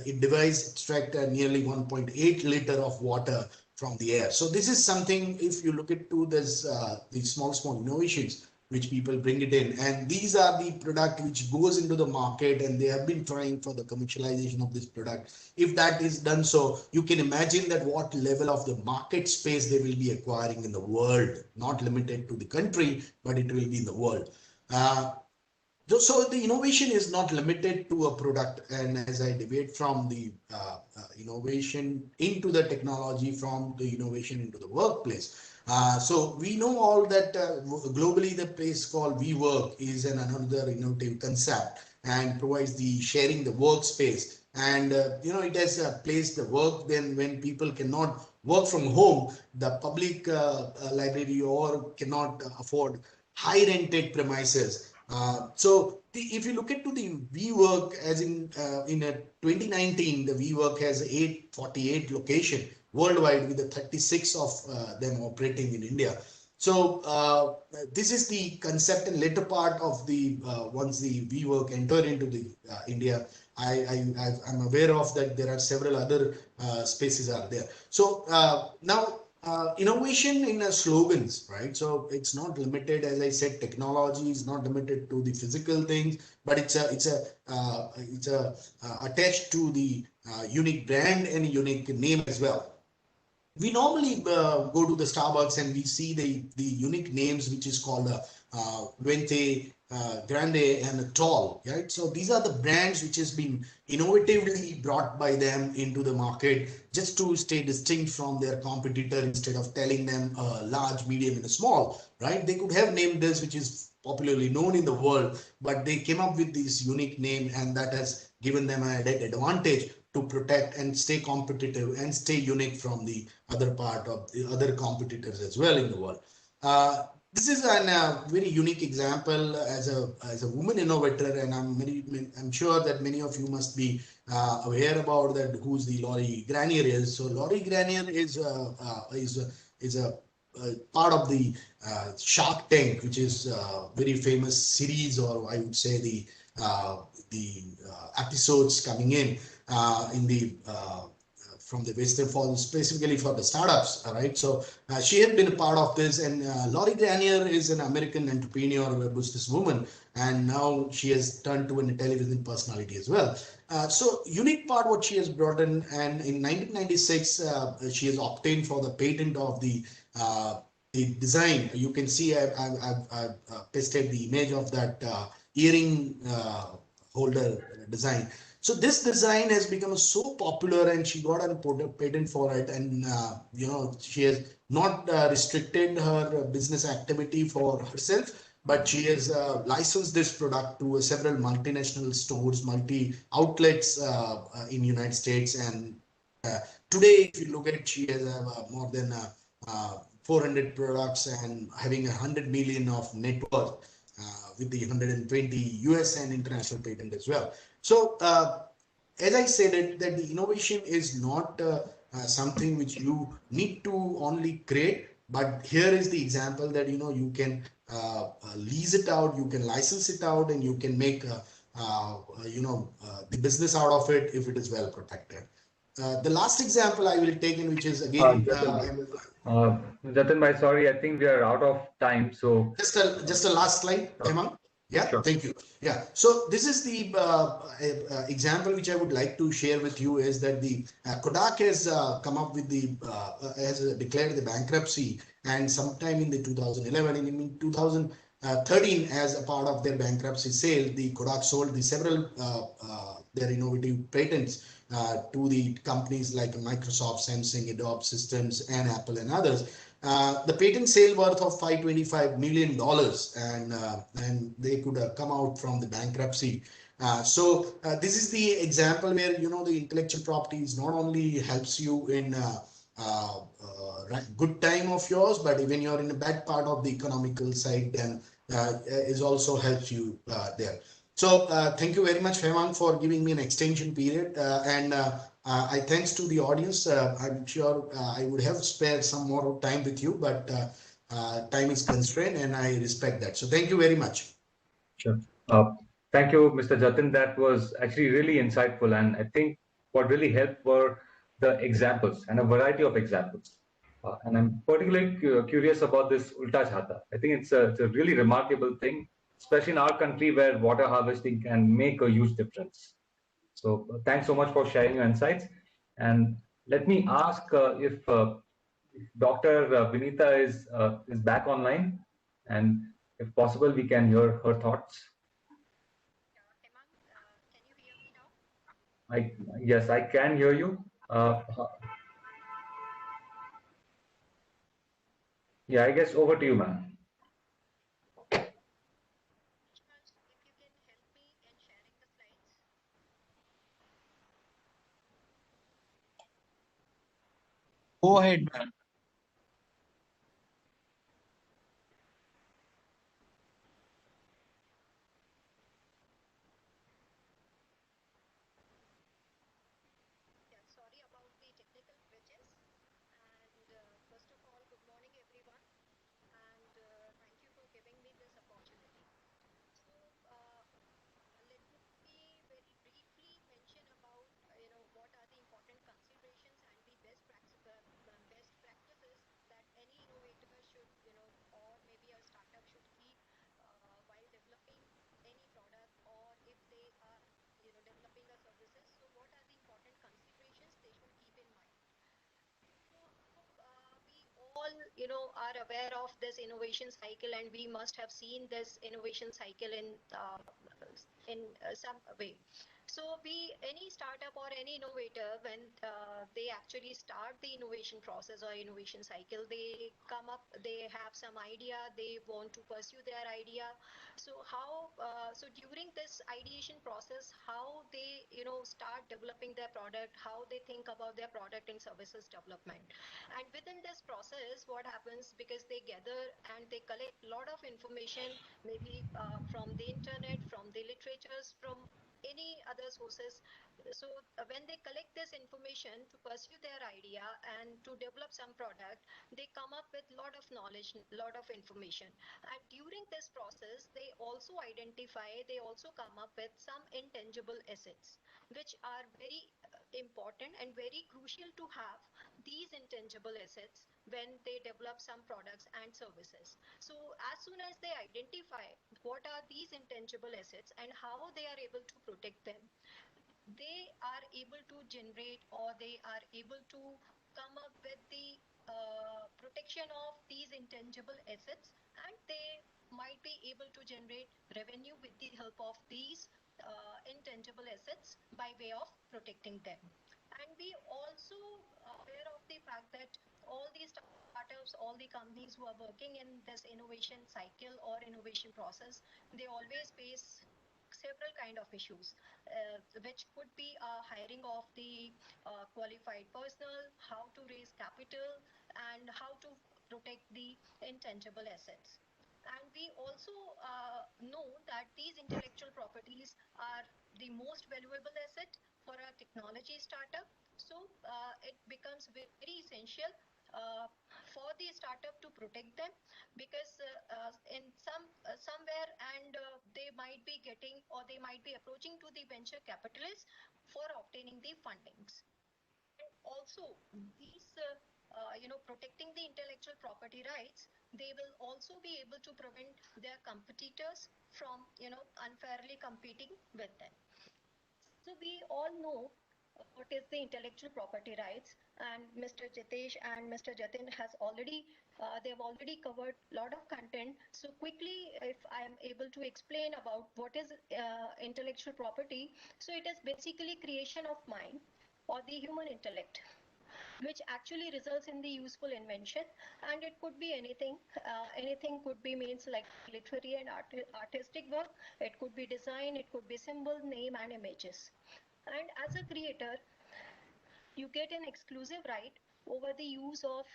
it device extract nearly 1.8 liter of water from the air. So this is something, if you look into this, these small innovations which people bring it in, and these are the product which goes into the market, and they have been trying for the commercialization of this product. If that is done, so you can imagine that what level of the market space they will be acquiring in the world, not limited to the country, but it will be in the world. So the innovation is not limited to a product, and as I debate from the innovation into the technology, from the innovation into the workplace. So we know all that globally the place called WeWork is another innovative concept and provides the sharing the workspace. And it has placed the work then when people cannot work from home, the public library or cannot afford high rented premises. So if you look into the WeWork, as in 2019, the WeWork has 848 location worldwide, with the 36 of them operating in India. So this is the concept, and later part of the once the WeWork entered into the India, I'm aware of that there are several other spaces are there. So now innovation in slogans, right? So it's not limited, as I said, technology is not limited to the physical things, but it's attached to the unique brand and unique name as well. We normally go to the Starbucks and we see the unique names, which is called Vente, Grande, and Tall, right? So these are the brands which has been innovatively brought by them into the market just to stay distinct from their competitor, instead of telling them large, medium, and small, right? They could have named this, which is popularly known in the world, but they came up with this unique name, and that has given them an advantage to protect and stay competitive and stay unique from the other part of the other competitors as well in the world. This is a very unique example as a woman innovator, and I'm sure that many of you must be aware about that, who's the Laurie Granier is. So Laurie Granier is a part of the Shark Tank, which is a very famous series, or I would say the episodes coming in the from the Western Fall, specifically for the startups, all right? So she had been a part of this, and Laurie Granier is an American entrepreneur, a businesswoman, and now she has turned to a television personality as well. So unique part what she has brought in, and in 1996, she has obtained for the patent of the design. You can see I've pasted the image of that earring holder design. So this design has become so popular, and she got a patent for it. And she has not restricted her business activity for herself, but she has licensed this product to several multinational stores, multi outlets in United States. And today, if you look at, she has more than 400 products and having 100 million of net worth with the 120 US and international patent as well. So as I said, that the innovation is not something which you need to only create, but here is the example that you can lease it out, you can license it out, and you can make the business out of it if it is well protected. The last example I will take in, which is again Jatin bhai, sorry, I think we are out of time. So just a last slide, Hemant. Yeah, sure. Thank you. Yeah, so this is the example which I would like to share with you, is that the Kodak has come up with has declared the bankruptcy, and sometime in the 2011 and in 2013, as a part of their bankruptcy sale, the Kodak sold the several their innovative patents to the companies like Microsoft, Samsung, Adobe Systems, and Apple and others. The patent sale worth of $525 million, and they could come out from the bankruptcy. So this is the example where the intellectual property is not only helps you in good time of yours, but even you're in a bad part of the economical side, then is also helps you there. So thank you very much, Hemang, for giving me an extension period, and I thanks to the audience. I'm sure I would have spared some more time with you, but time is constrained, and I respect that. So thank you very much. Sure. Thank you, Mr. Jatin. That was actually really insightful, and I think what really helped were the examples and a variety of examples. And I'm particularly curious about this Ulta Chhata. I think it's a really remarkable thing, especially in our country where water harvesting can make a huge difference. So thanks so much for sharing your insights. And let me ask if Dr. Vinita is back online, and if possible, we can hear her thoughts. Hemang, can you hear me now? Yes, I can hear you. Yeah, I guess over to you, ma'am. If you can help me in sharing the slides. Go ahead, ma'am. Yeah, sorry about the technical glitches. And first of all, good morning, everyone. And thank you for giving me this opportunity. So let me very briefly mention about what are the important considerations and the best practices that any innovator should or maybe a startup should keep while developing any product, or if they are developing a services. So what are the important considerations they should keep in mind? So we all are aware of this innovation cycle, and we must have seen this innovation cycle in some way. So any startup or any innovator, when they actually start the innovation process or innovation cycle, they have some idea, they want to pursue their idea. So so during this ideation process, how they start developing their product, how they think about their product and services development. And within this process, what happens, because they gather and they collect a lot of information, maybe from the internet, from the literatures, from any other sources. So when they collect this information to pursue their idea and to develop some product, they come up with a lot of knowledge, lot of information. And during this process, they also come up with some intangible assets, which are very important and very crucial to have these intangible assets when they develop some products and services. So as soon as they identify what are these intangible assets and how they are able to protect them, they are able to generate, or they are able to come up with the protection of these intangible assets, and they might be able to generate revenue with the help of these intangible assets by way of protecting them. And we also aware of the fact that all these startups, all the companies who are working in this innovation cycle or innovation process, they always face several kind of issues, which could be hiring of the qualified personnel, how to raise capital, and how to protect the intangible assets. And we also know that these intellectual properties are the most valuable asset for a technology startup. So it becomes very essential uh, for the startup to protect them, because in somewhere, and they might be getting, or they might be approaching to the venture capitalists for obtaining the fundings. And also these protecting the intellectual property rights, they will also be able to prevent their competitors from unfairly competing with them. So we all know what is the intellectual property rights, and Mr. Jitesh and Mr. Jatin has already they've already covered a lot of content. So quickly, if I am able to explain about what is intellectual property, so it is basically creation of mind or the human intellect, which actually results in the useful invention, and it could be anything. Anything could be means like literary and artistic work. It could be design. It could be symbol, name, and images. And as a creator, you get an exclusive right over the use of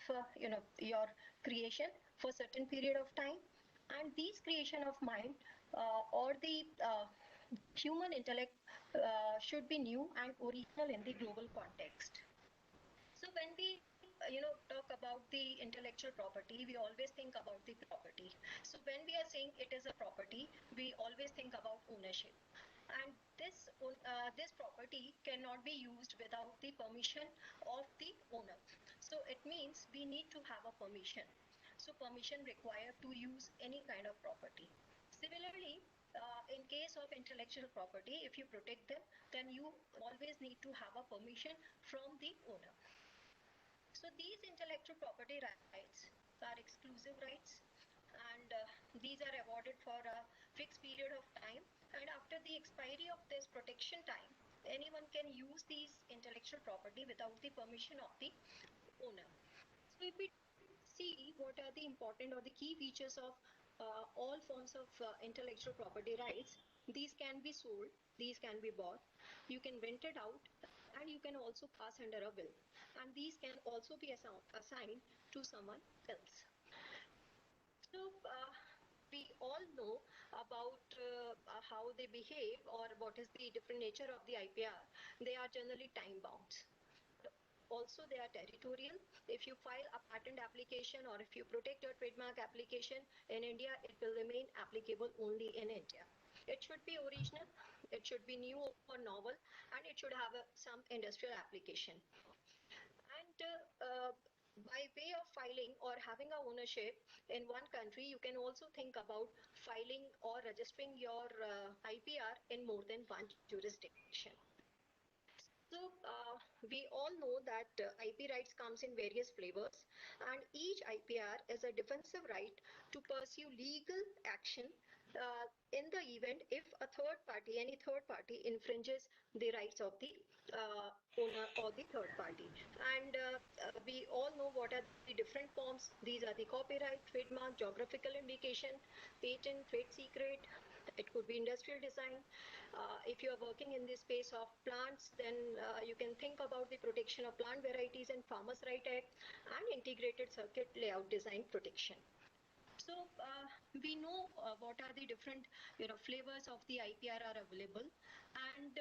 your creation for certain period of time, and these creation of mind or the human intellect should be new and original in the global context. So when we talk about the intellectual property, we always think about the property. So when we are saying it is a property, we always think about ownership. And this property cannot be used without the permission of the owner. So it means we need to have a permission. So permission required to use any kind of property. Similarly, in case of intellectual property, if you protect them, then you always need to have a permission from the owner. So these intellectual property rights are exclusive rights, and these are awarded for a fixed period of time. And after the expiry of this protection time, anyone can use these intellectual property without the permission of the owner. So if we see what are the important or the key features of all forms of intellectual property rights, these can be sold, these can be bought, you can rent it out, and you can also pass under a will. And these can also be assigned to someone else. So we all know about how they behave or what is the different nature of the IPR. They are generally time bound. Also, they are territorial. If you file a patent application or if you protect your trademark application in India, it will remain applicable only in India. It should be original, it should be new or novel, and it should have some industrial application. And by way of filing or having a ownership in one country, you can also think about filing or registering your IPR in more than one jurisdiction. So we all know that IP rights comes in various flavors, and each IPR is a defensive right to pursue legal action in the event if a third party, any third party infringes the rights of the owner or the third party. And we all know what are the different forms. These are the copyright, trademark, geographical indication, patent, trade secret. It could be industrial design. If you are working in the space of plants, then you can think about the protection of plant varieties and Farmers' Right Act and integrated circuit layout design protection. So we know what are the different flavors of the IPR are available, and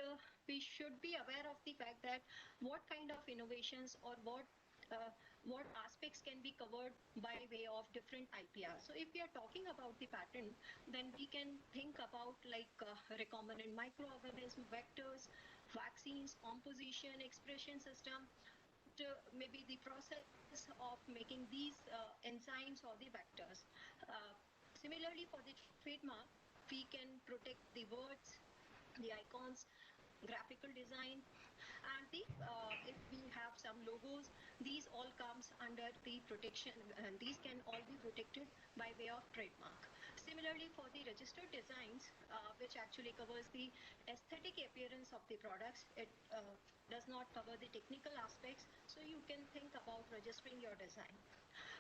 we should be aware of the fact that what kind of innovations or what aspects can be covered by way of different IPR. So if we are talking about the patent, then we can think about like recombinant microorganism, vectors, vaccines, composition, expression system, maybe the process of making these enzymes or the vectors. Similarly, for the trademark, we can protect the words, the icons, graphical design, and the if we have some logos, these all comes under the protection, and these can all be protected by way of trademark. Similarly, for the registered designs, which actually covers the aesthetic appearance of the products, it does not cover the technical aspects, so you can think about registering your design.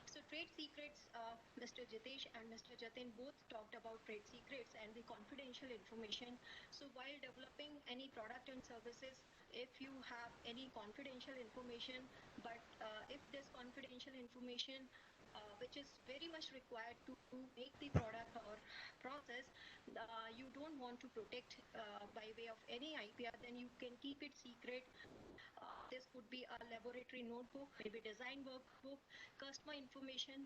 So trade secrets, Mr. Jitesh and Mr. Jatin both talked about trade secrets and the confidential information. So while developing any product and services, if you have any confidential information, but if this confidential information which is very much required to make the product or process, you don't want to protect by way of any IPR, then you can keep it secret. This could be a laboratory notebook, maybe design workbook, customer information,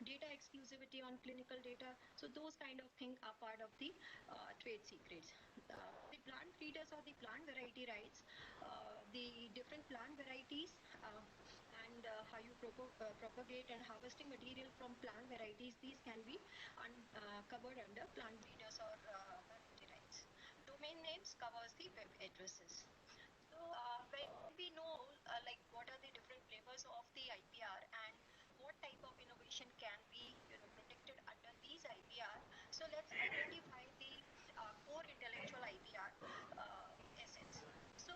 data exclusivity on clinical data. So those kind of things are part of the trade secrets. The plant breeders or the plant variety rights, the different plant varieties and how you propagate and harvesting material from plant varieties, these can be covered under plant breeders or variety rights. Domain names covers the web addresses. information can be protected under these IPR. So let's identify the core intellectual IPR assets. So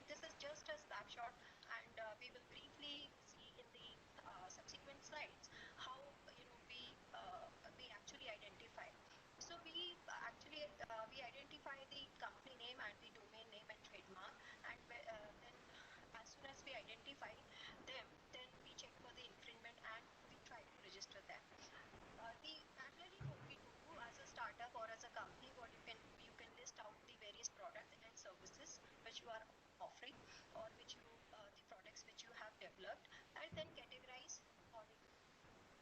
this is just a snapshot, and we will briefly see in the subsequent slides how we actually identify. So we actually we identify the company name and the domain name and trademark, and then as soon as we identify them, then we check for the infringement and we try to register them. The parallelly what we do as a startup or as a company, what you can list out the various products and services which you are offering, or which you the products which you have developed, and then categorize according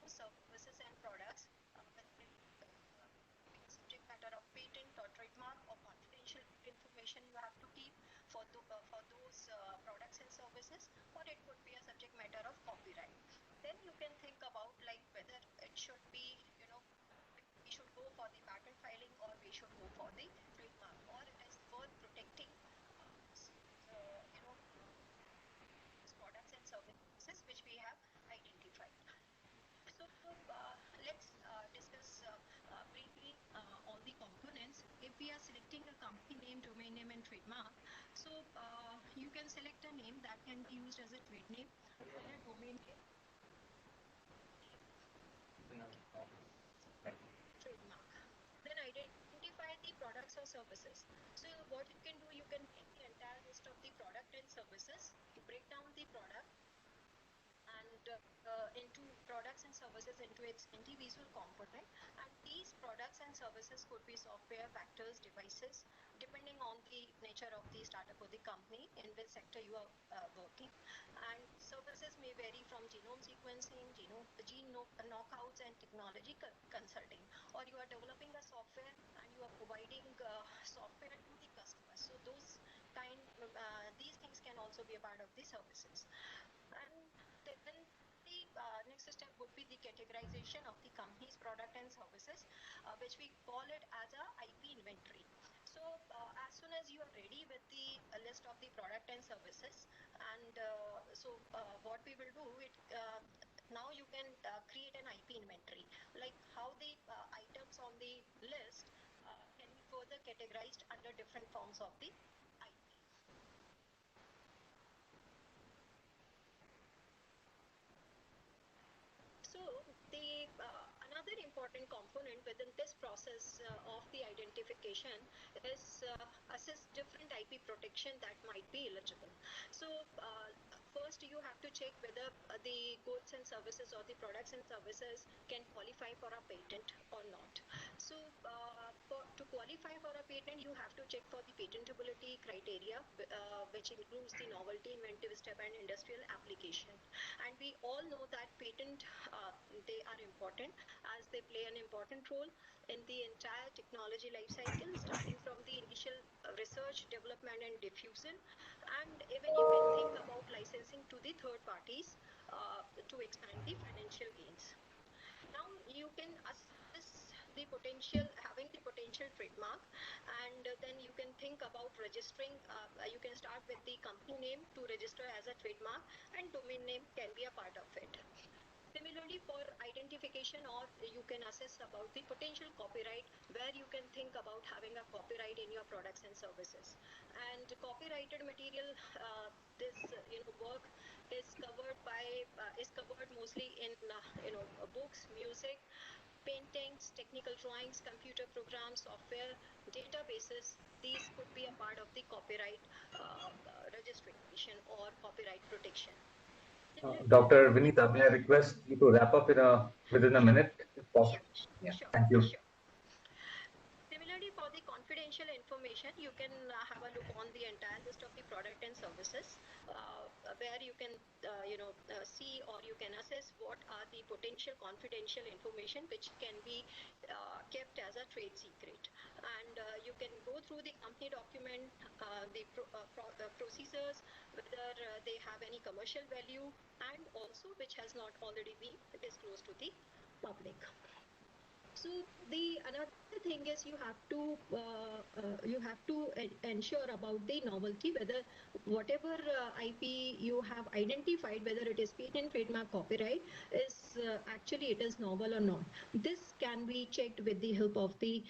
to services and products, whether it be a subject matter of patent or trademark or confidential information you have to keep for those products and services, or it could be a subject matter of copyright. Then you can think about like whether it should be we should go for the patent filing or we should go for the trademark, or it is worth protecting products and services which we have identified. So let's discuss briefly all the components. If we are selecting a company name, domain name and trademark, so you can select a name that can be used as a trade name or a domain name, trademark. Then identify the products or services. So what you can do, you can take the entire list of the product and services, break down the product and into products and services into its individual component, and these products and services could be software, factors, devices, depending on the nature of the startup or the company in which sector you are working. And services may vary from genome sequencing, gene knockouts and technology consulting, or you are developing a software and you are providing software to the customers. So these things can also be a part of the services. And then the next step would be the categorization of the company's product and services, which we call it as a IP inventory. So as soon as you are ready with the list of the product and services, and what we will do, now you can create an IP inventory, like how the items on the list can be further categorized under different forms of the IP. So the another important component within this process of the identification is assess different IP protection that might be eligible. So first you have to check whether the goods and services or the products and services can qualify for a patent or not. So to qualify for a patent, you have to check for the patentability criteria, which includes the novelty, inventive step and industrial application. And we all know that patent they are important as they play an important role in the entire technology life cycle, starting from the initial research, development and diffusion, and even you can think about licensing to the third parties to expand the financial gains. Now you can assess the potential, having the potential trademark, and then you can think about registering. You can start with the company name to register as a trademark, and domain name can be a part of it. Similarly, for identification, or you can assess about the potential copyright, where you can think about having a copyright in your products and services. And copyrighted material, this work is covered mostly in books, music, paintings, technical drawings, computer programs, software, databases. These could be a part of the copyright registration or copyright protection. Dr. Vinita, may I request you to wrap up within a minute, if possible? Yeah, sure. Thank you. Sure. Similarly, for the confidential information, you can have a look on the entire list of the product and services, where you can, see or you can assess what are the potential confidential information which can be kept as a trade secret. And you can go through the company document, the procedures, whether they have any commercial value, and also which has not already been disclosed to the public. So the another thing is you have to ensure about the novelty, whether whatever IP you have identified, whether it is patent, trademark, copyright, is actually it is novel or not. This can be checked with the help of the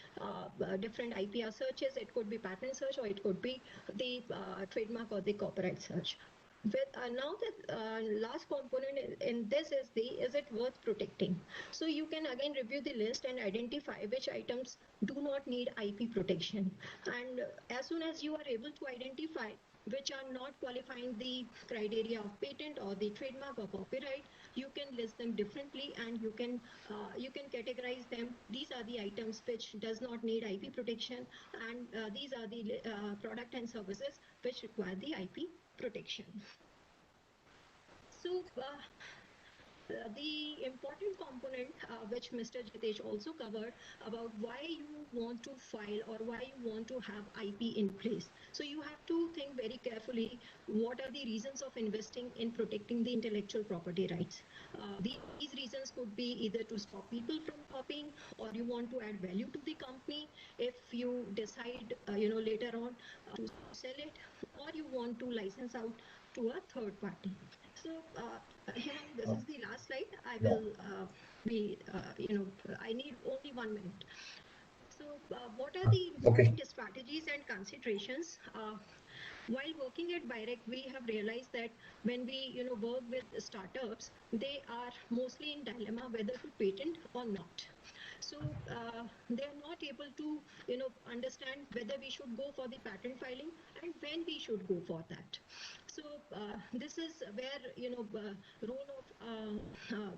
different IPR searches. It could be patent search, or it could be the trademark or the copyright search. With now the last component in this is it worth protecting? So you can again review the list and identify which items do not need IP protection, and as soon as you are able to identify which are not qualifying the criteria of patent or the trademark or copyright, you can list them differently, and you can categorize them. These are the items which does not need IP protection, and these are the product and services which require the IP protection. So the important component which Mr. Jitesh also covered about why you want to file or why you want to have IP in place. So you have to think very carefully what are the reasons of investing in protecting the intellectual property rights. These reasons could be either to stop people from copying, or you want to add value to the company if you decide later on to sell it, or you want to license out to a third party. So this is the last slide. I will I need only 1 minute. So what are the important strategies and considerations? While working at BIREC, we have realized that when we work with startups, they are mostly in dilemma whether to patent or not. So they are not able to understand whether we should go for the patent filing and when we should go for that. So this is where role of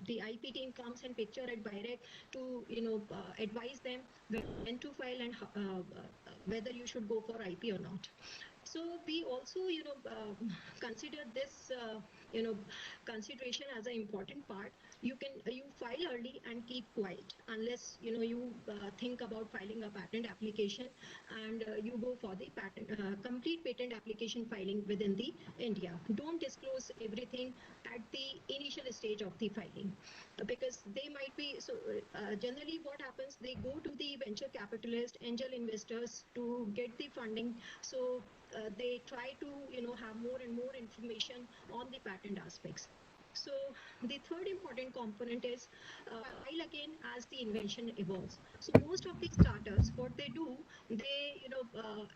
the IP team comes in picture at BIREC to advise them when to file and whether you should go for IP or not. So we also consider this consideration as an important part. You file early and keep quiet unless you think about filing a patent application, and you go for the patent complete patent application filing within the India. Don't disclose everything at the initial stage of the filing, because they might be generally what happens, they go to the venture capitalist, angel investors to get the funding. So they try to have more and more information on the patent aspects. So the third important component is file again as the invention evolves. So most of the startups, what they do, they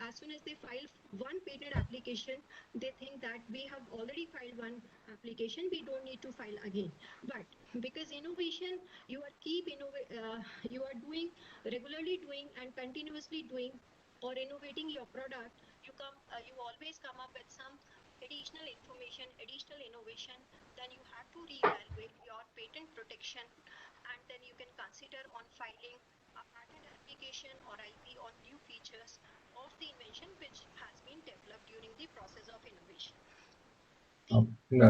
as soon as they file one patent application, they think that we have already filed one application, we don't need to file again. But because innovation, you are doing regularly doing and continuously doing or innovating your product, you always come up with some additional information, additional innovation. Then you have to reevaluate your patent protection, and then you can consider on filing a patent application or IP on new features of the invention which has been developed during the process of innovation.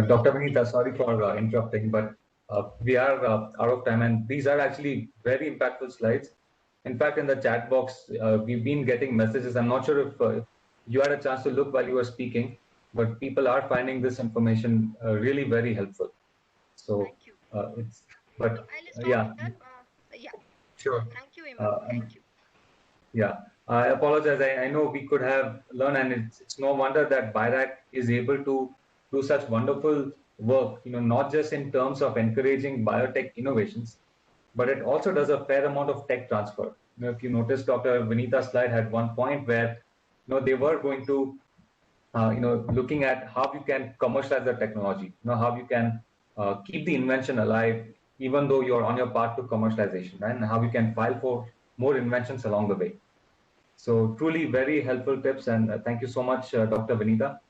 Dr. Vinita, sorry for interrupting, but we are out of time, and these are actually very impactful slides. In fact, in the chat box, we've been getting messages. I'm not sure if you had a chance to look while you were speaking, but people are finding this information really very helpful. So thank you. Yeah, sure. Thank you, Iman. Thank you. Yeah, I apologize. I know we could have learned, and it's no wonder that BIRAC is able to do such wonderful work, not just in terms of encouraging biotech innovations, but it also does a fair amount of tech transfer. If you notice, Dr. Vinita's slide had one point where, they were going to, looking at how you can commercialize the technology, how you can keep the invention alive, even though you're on your path to commercialization, right? And how you can file for more inventions along the way. So truly very helpful tips, and thank you so much, Dr. Vinita.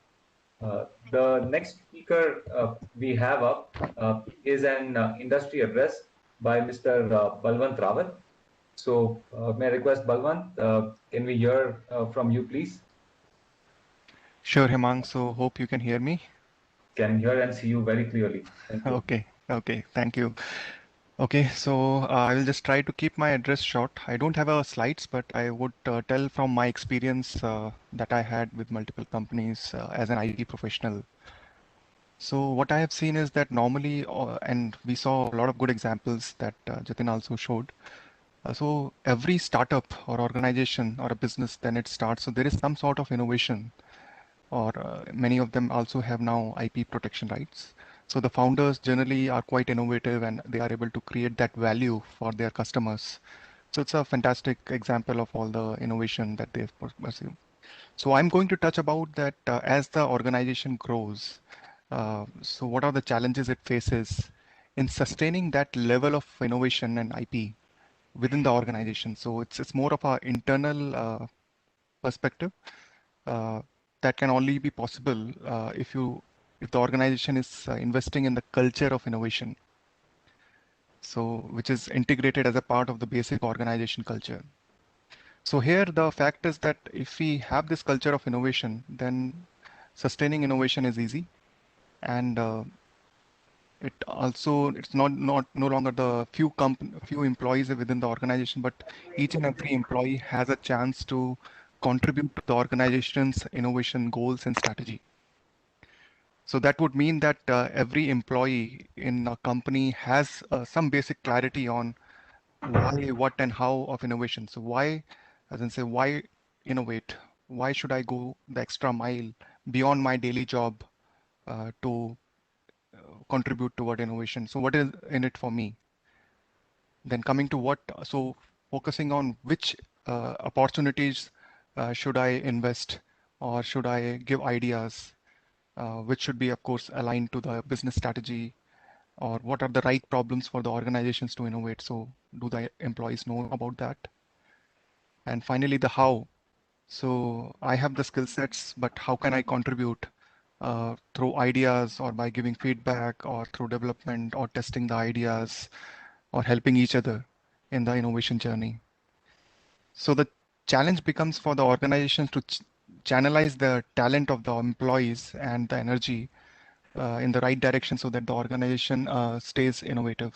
The next speaker we have up is an industry address by Mr. Balwant Rawat. So may I request Balwant, can we hear from you, please? Sure, Hemang. So hope you can hear me. Can hear and see you very clearly. Thank you. Okay. Thank you. Okay, so I will just try to keep my address short. I don't have slides, but I would tell from my experience that I had with multiple companies as an IT professional. So what I have seen is that normally, and we saw a lot of good examples that Jatin also showed, So every startup or organization or a business, then it starts. So there is some sort of innovation, or many of them also have now IP protection rights. So the founders generally are quite innovative and they are able to create that value for their customers. So it's a fantastic example of all the innovation that they pursue. So I'm going to touch about that as the organization grows. So what are the challenges it faces in sustaining that level of innovation and IP within the organization? So it's more of a internal perspective uh, that can only be possible if the organization is investing in the culture of innovation. So which is integrated as a part of the basic organization culture. So here the fact is that if we have this culture of innovation, then sustaining innovation is easy, and it's not no longer the few employees within the organization, but each and every employee has a chance to contribute to the organization's innovation goals and strategy. So that would mean that every employee in a company has some basic clarity on why, what, and how of innovation. So why, as in say, why innovate? Why should I go the extra mile beyond my daily job to contribute toward innovation? So what is in it for me? Then coming to what, so focusing on which opportunities should I invest, or should I give ideas, which should be, of course, aligned to the business strategy, or what are the right problems for the organizations to innovate? So do the employees know about that? And finally, the how. So I have the skill sets, but how can I contribute through ideas, or by giving feedback, or through development, or testing the ideas, or helping each other in the innovation journey? So the challenge becomes for the organizations to channelize the talent of the employees and the energy in the right direction so that the organization stays innovative.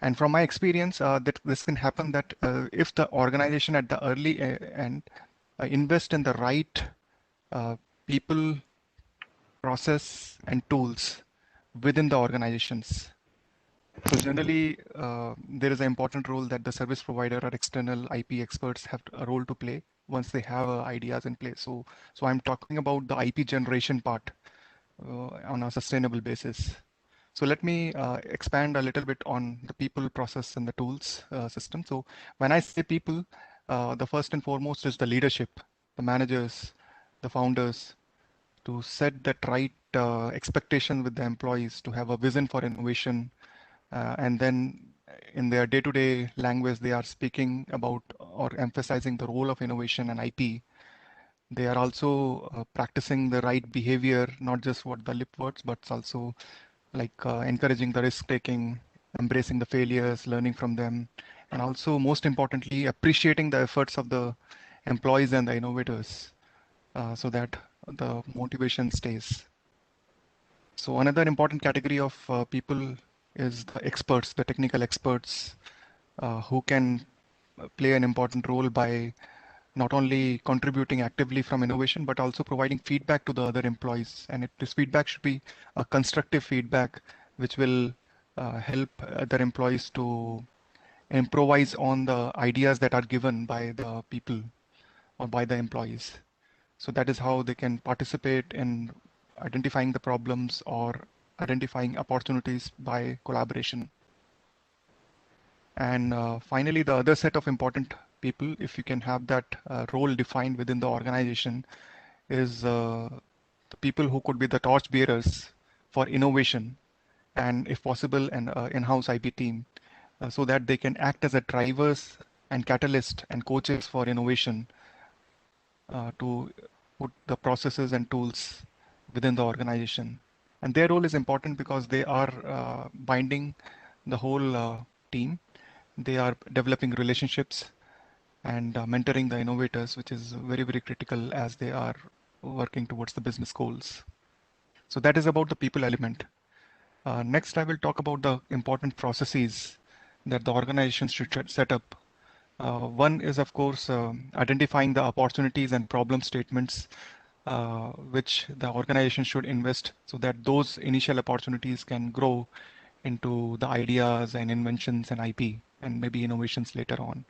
And from my experience, that this can happen that if the organization at the early end invest in the right uh, people, process, and tools within the organizations. So generally, there is an important role that the service provider or external IP experts have a role to play once they have ideas in place. So I'm talking about the IP generation part on a sustainable basis. So let me expand a little bit on the people, process, and the tools system. So when I say people, the first and foremost is the leadership, the managers, the founders, to set that right expectation with the employees, to have a vision for innovation, and then in their day-to-day language, they are speaking about or emphasizing the role of innovation and IP. They are also practicing the right behavior, not just what the lip words, but also like encouraging the risk taking, embracing the failures, learning from them, and also most importantly, appreciating the efforts of the employees and the innovators so that the motivation stays. So another important category of people is the experts, the technical experts who can play an important role by not only contributing actively from innovation, but also providing feedback to the other employees. And this feedback should be a constructive feedback, which will help other employees to improvise on the ideas that are given by the people or by the employees. So that is how they can participate in identifying the problems or identifying opportunities by collaboration. And finally, the other set of important people, if you can have that role defined within the organization, is the people who could be the torch bearers for innovation, and if possible, an in-house IP team, so that they can act as a drivers and catalyst and coaches for innovation to put the processes and tools within the organization. And their role is important because they are binding the whole team. They are developing relationships and mentoring the innovators, which is very, very critical as they are working towards the business goals. So that is about the people element. Next, I will talk about the important processes that the organization should set up. One is, of course, identifying the opportunities and problem statements which the organization should invest so that those initial opportunities can grow into the ideas and inventions and IP. and maybe innovations later on.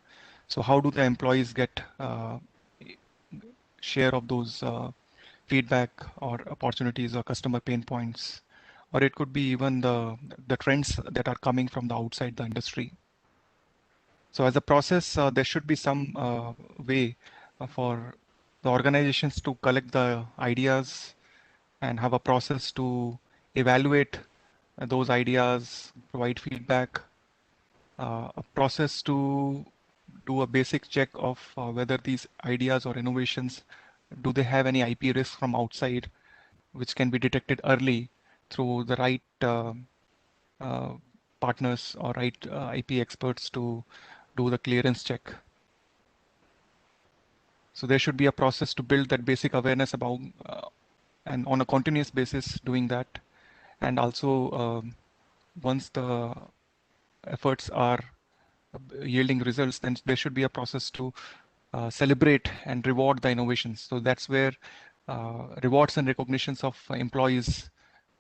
So how do the employees get share of those feedback or opportunities or customer pain points, or it could be even the trends that are coming from the outside the industry. So as a process, there should be some way for the organizations to collect the ideas and have a process to evaluate those ideas, provide feedback, a process to do a basic check of whether these ideas or innovations, do they have any IP risk from outside, which can be detected early through the right uh, partners or right IP experts to do the clearance check. So there should be a process to build that basic awareness about and on a continuous basis doing that. And also once the efforts are yielding results, then there should be a process to celebrate and reward the innovations. So that's where rewards and recognitions of employees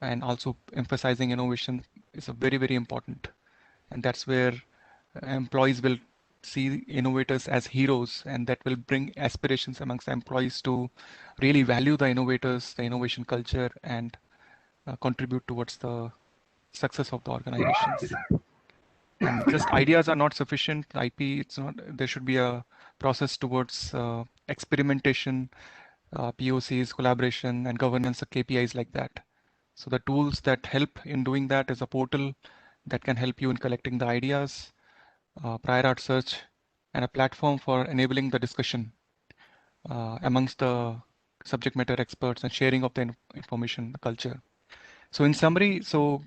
and also emphasizing innovation is a very, very important. And that's where employees will see innovators as heroes, and that will bring aspirations amongst the employees to really value the innovators, the innovation culture, and contribute towards the success of the organizations. And just ideas are not sufficient. IP, it's not. There should be a process towards experimentation, POCs, collaboration, and governance of KPIs like that. So the tools that help in doing that is a portal that can help you in collecting the ideas, prior art search, and a platform for enabling the discussion amongst the subject matter experts and sharing of the information, the culture. So in summary, so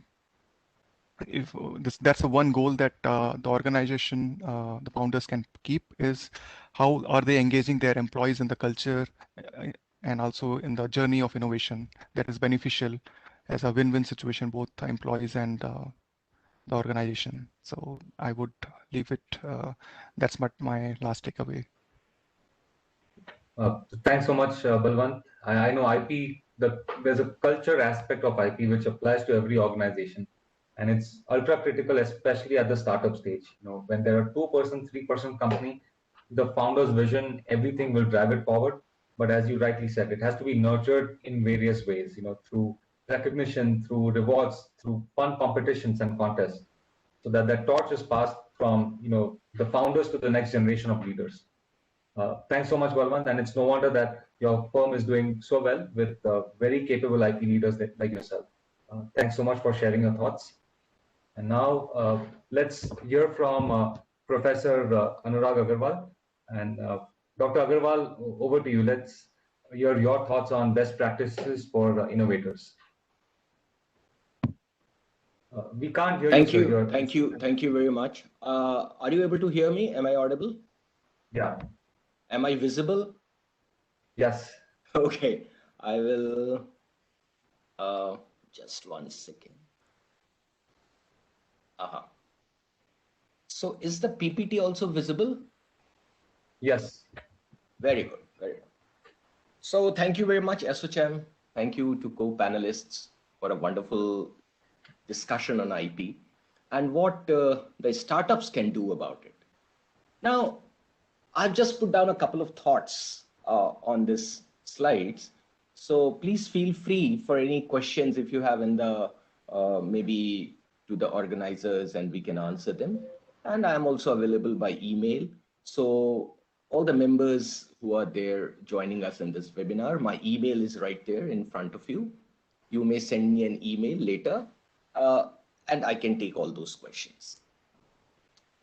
if that's the one goal that the organization, the founders can keep is how are they engaging their employees in the culture and also in the journey of innovation that is beneficial as a win-win situation, both the employees and the organization. So I would leave it. That's my last takeaway. Thanks so much, Balwant. I know IP, there's a culture aspect of IP which applies to every organization. And it's ultra critical, especially at the startup stage. When there are 2%, 3% company, the founder's vision, everything will drive it forward. But as you rightly said, it has to be nurtured in various ways, through recognition, through rewards, through fun competitions and contests, so that that torch is passed from, the founders to the next generation of leaders. Thanks so much, Balwant, and it's no wonder that your firm is doing so well with very capable IP leaders like yourself. Thanks so much for sharing your thoughts. And now let's hear from Professor Anurag Agarwal. And Dr. Agarwal, over to you. Let's hear your thoughts on best practices for innovators. We can't hear you. Thank you very much. Are you able to hear me? Am I audible? Yeah. Am I visible? Yes. Okay, I will, just 1 second. So is the PPT also visible? Yes. Very good, very good. So thank you very much, ASSOCHAM. Thank you to co-panelists for a wonderful discussion on IP and what the startups can do about it. Now, I've just put down a couple of thoughts on this slides. So please feel free for any questions if you have in the, maybe to the organizers, and we can answer them. And I'm also available by email. So all the members who are there joining us in this webinar, my email is right there in front of you. You may send me an email later, and I can take all those questions.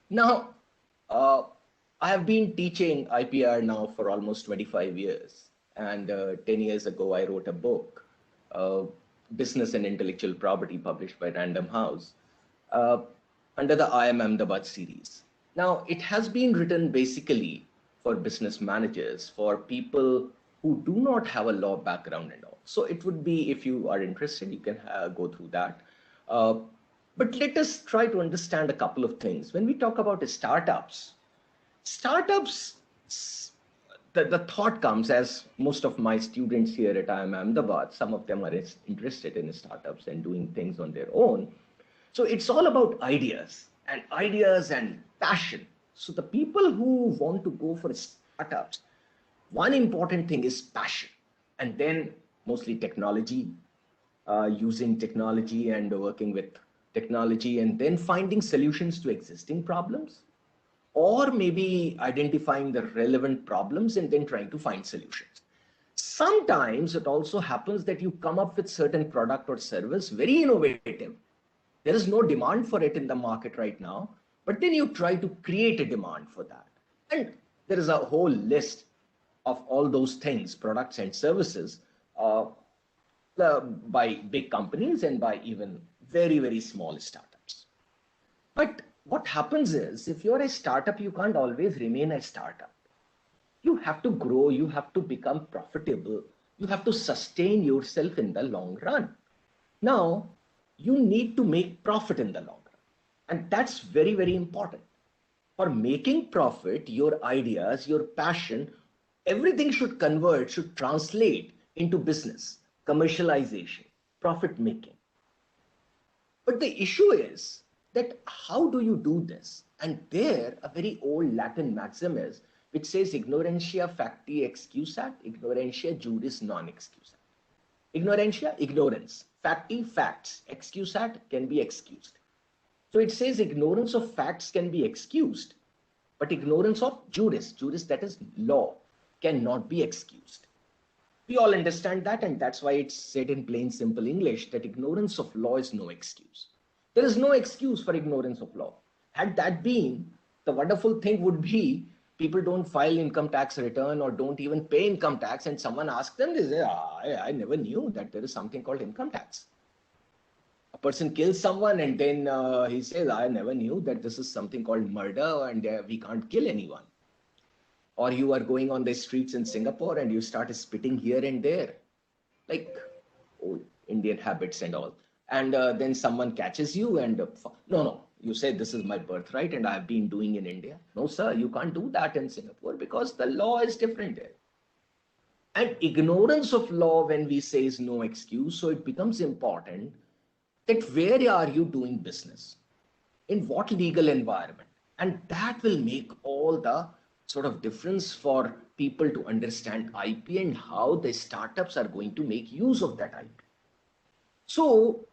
Now, I have been teaching IPR now for almost 25 years. And 10 years ago, I wrote a book, Business and Intellectual Property, published by Random House, under the IIM Ahmedabad series. Now, it has been written basically for business managers, for people who do not have a law background and all. So it would be, if you are interested, you can go through that. But let us try to understand a couple of things. When we talk about startups, the thought comes, as most of my students here at IIM Ahmedabad, some of them are interested in startups and doing things on their own. So it's all about ideas and passion. So the people who want to go for startups, one important thing is passion, and then mostly technology, using technology and working with technology, and then finding solutions to existing problems, or maybe identifying the relevant problems and then trying to find solutions. Sometimes it also happens that you come up with certain product or service, very innovative. There is no demand for it in the market right now, but then you try to create a demand for that. And there is a whole list of all those things, products and services, by big companies and by even very, very small startups. But what happens is, if you're a startup, you can't always remain a startup. You have to grow, you have to become profitable, you have to sustain yourself in the long run. Now, you need to make profit in the long run. And that's very, very important. For making profit, your ideas, your passion, everything should convert, should translate into business, commercialization, profit making. But the issue is that how do you do this? And there, a very old Latin maxim is, which says ignorantia facti excusat, ignorantia juris non excusat. Ignorantia, ignorance. Facti, facts. Excusat, can be excused. So it says ignorance of facts can be excused, but ignorance of juris, that is law, cannot be excused. We all understand that, and that's why it's said in plain simple English that ignorance of law is no excuse. There is no excuse for ignorance of law. Had that been, the wonderful thing would be people don't file income tax return or don't even pay income tax, and someone asks them, they say, I never knew that there is something called income tax. A person kills someone and then he says, I never knew that this is something called murder and we can't kill anyone. Or you are going on the streets in Singapore and you start spitting here and there, like old Indian habits and all. And then someone catches you and no, you say this is my birthright and I've been doing in India. No, sir, you can't do that in Singapore because the law is different there. And ignorance of law, when we say, is no excuse. So it becomes important that where are you doing business? In what legal environment? And that will make all the sort of difference for people to understand IP and how the startups are going to make use of that IP. So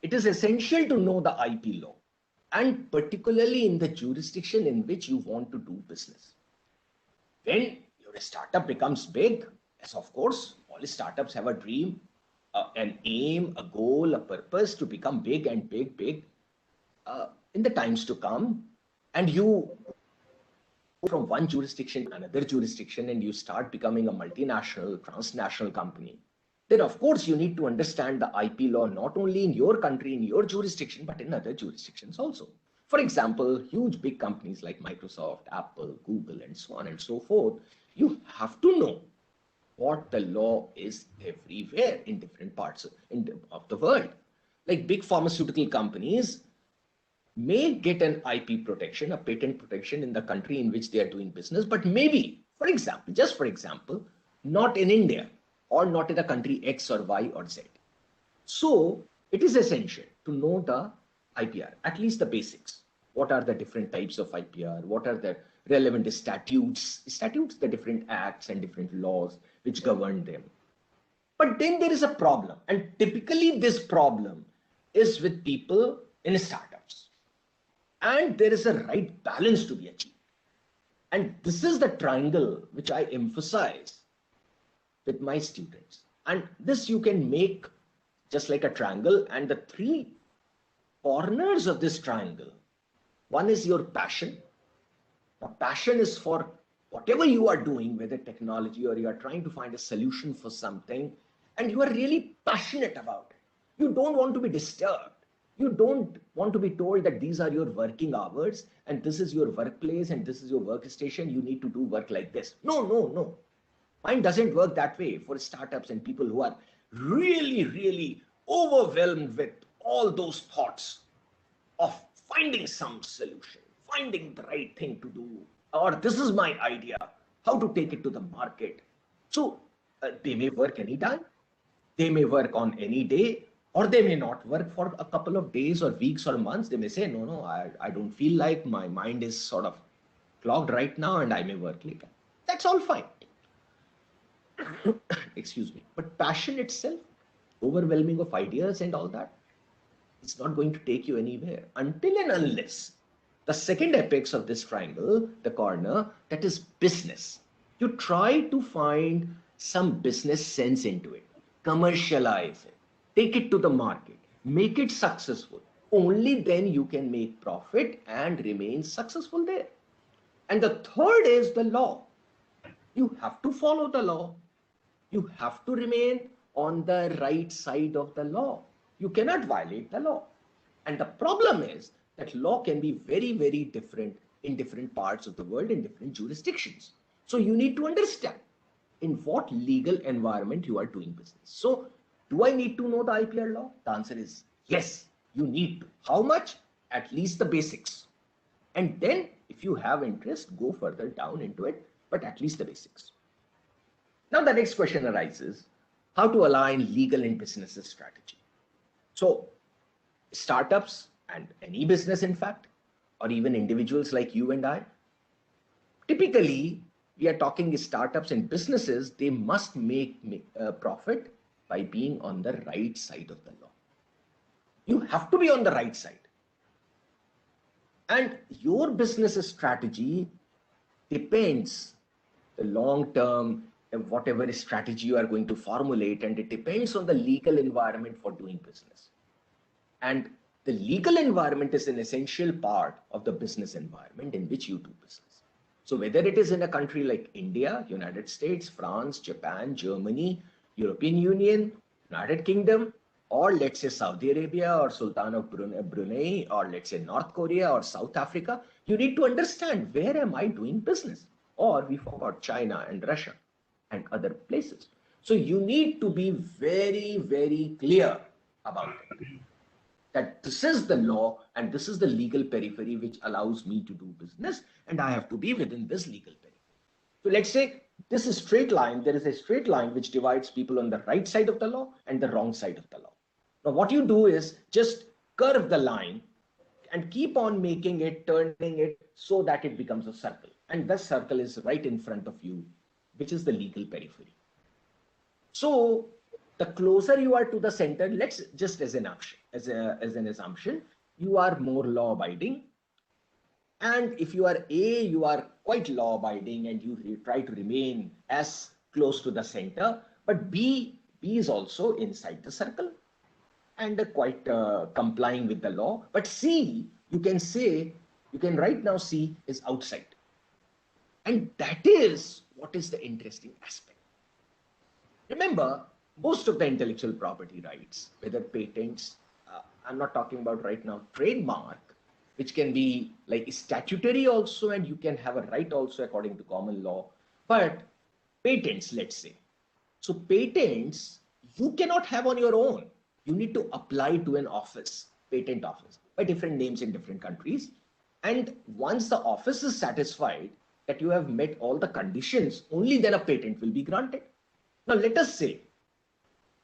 it is essential to know the IP law, and particularly in the jurisdiction in which you want to do business. When your startup becomes big, yes, of course, all startups have a dream, an aim, a goal, a purpose to become big and big in the times to come. And you go from one jurisdiction to another jurisdiction and you start becoming a multinational, transnational company. Then of course you need to understand the IP law, not only in your country, in your jurisdiction, but in other jurisdictions also. For example, huge big companies like Microsoft, Apple, Google, and so on and so forth, you have to know what the law is everywhere in different parts of the world. Like big pharmaceutical companies may get an IP protection, a patent protection in the country in which they are doing business, but maybe, for example, just for example, not in India, or not in the country X or Y or Z. So it is essential to know the IPR, at least the basics. What are the different types of IPR? What are the relevant statutes, the different acts and different laws which govern them. But then there is a problem, and typically this problem is with people in startups. And there is a right balance to be achieved. And this is the triangle which I emphasize with my students. And this you can make just like a triangle, and the three corners of this triangle. One is your passion. The passion is for whatever you are doing, whether technology or you are trying to find a solution for something, and you are really passionate about it. You don't want to be disturbed. You don't want to be told that these are your working hours and this is your workplace and this is your workstation. You need to do work like this. No. Mine doesn't work that way for startups and people who are really overwhelmed with all those thoughts of finding some solution, finding the right thing to do, or this is my idea, how to take it to the market. So they may work anytime, they may work on any day, Or they may not work for a couple of days or weeks or months. They may say, no, I don't feel like, my mind is sort of clogged right now and I may work later. That's all fine. Excuse me. But passion itself, overwhelming of ideas and all that, it's not going to take you anywhere until and unless the second apex of this triangle, the corner, that is business. You try to find some business sense into it, commercialize it, take it to the market, make it successful. Only then you can make profit and remain successful there. And the third is the law. You have to follow the law. You have to remain on the right side of the law. You cannot violate the law. And the problem is that law can be very, very different in different parts of the world, in different jurisdictions. So you need to understand in what legal environment you are doing business. So do I need to know the IPR law? The answer is yes, you need to. How much? At least the basics. And then if you have interest, go further down into it, but at least the basics. Now the next question arises, how to align legal and business strategy. So startups and any business, in fact, or even individuals like you and I, typically we are talking startups and businesses, they must make profit by being on the right side of the law. You have to be on the right side. And your business strategy depends the long term, whatever strategy you are going to formulate, and it depends on the legal environment for doing business. And the legal environment is an essential part of the business environment in which you do business. So whether it is in a country like India, United States, France, Japan, Germany, European Union, United Kingdom, or let's say Saudi Arabia or Sultan of Brunei, or let's say North Korea or South Africa, you need to understand, where am I doing business? Or we forgot China and Russia and other places. So you need to be very, very clear about it, that this is the law and this is the legal periphery which allows me to do business, and I have to be within this legal periphery. So let's say this is straight line, there is a straight line which divides people on the right side of the law and the wrong side of the law. Now what you do is just curve the line and keep on making it, turning it so that it becomes a circle. And this circle is right in front of you, which is the legal periphery. So the closer you are to the center, let's just as an assumption, you are more law abiding. And if you are A, you are quite law abiding and you try to remain as close to the center, but B is also inside the circle and quite complying with the law. But C, you can right now see is outside. And that is what is the interesting aspect. Remember, most of the intellectual property rights, whether patents, I'm not talking about right now, trademark, which can be like statutory also, and you can have a right also according to common law, but patents, let's say. So patents, you cannot have on your own. You need to apply to an office, patent office, by different names in different countries. And once the office is satisfied that you have met all the conditions, only then a patent will be granted. Now let us say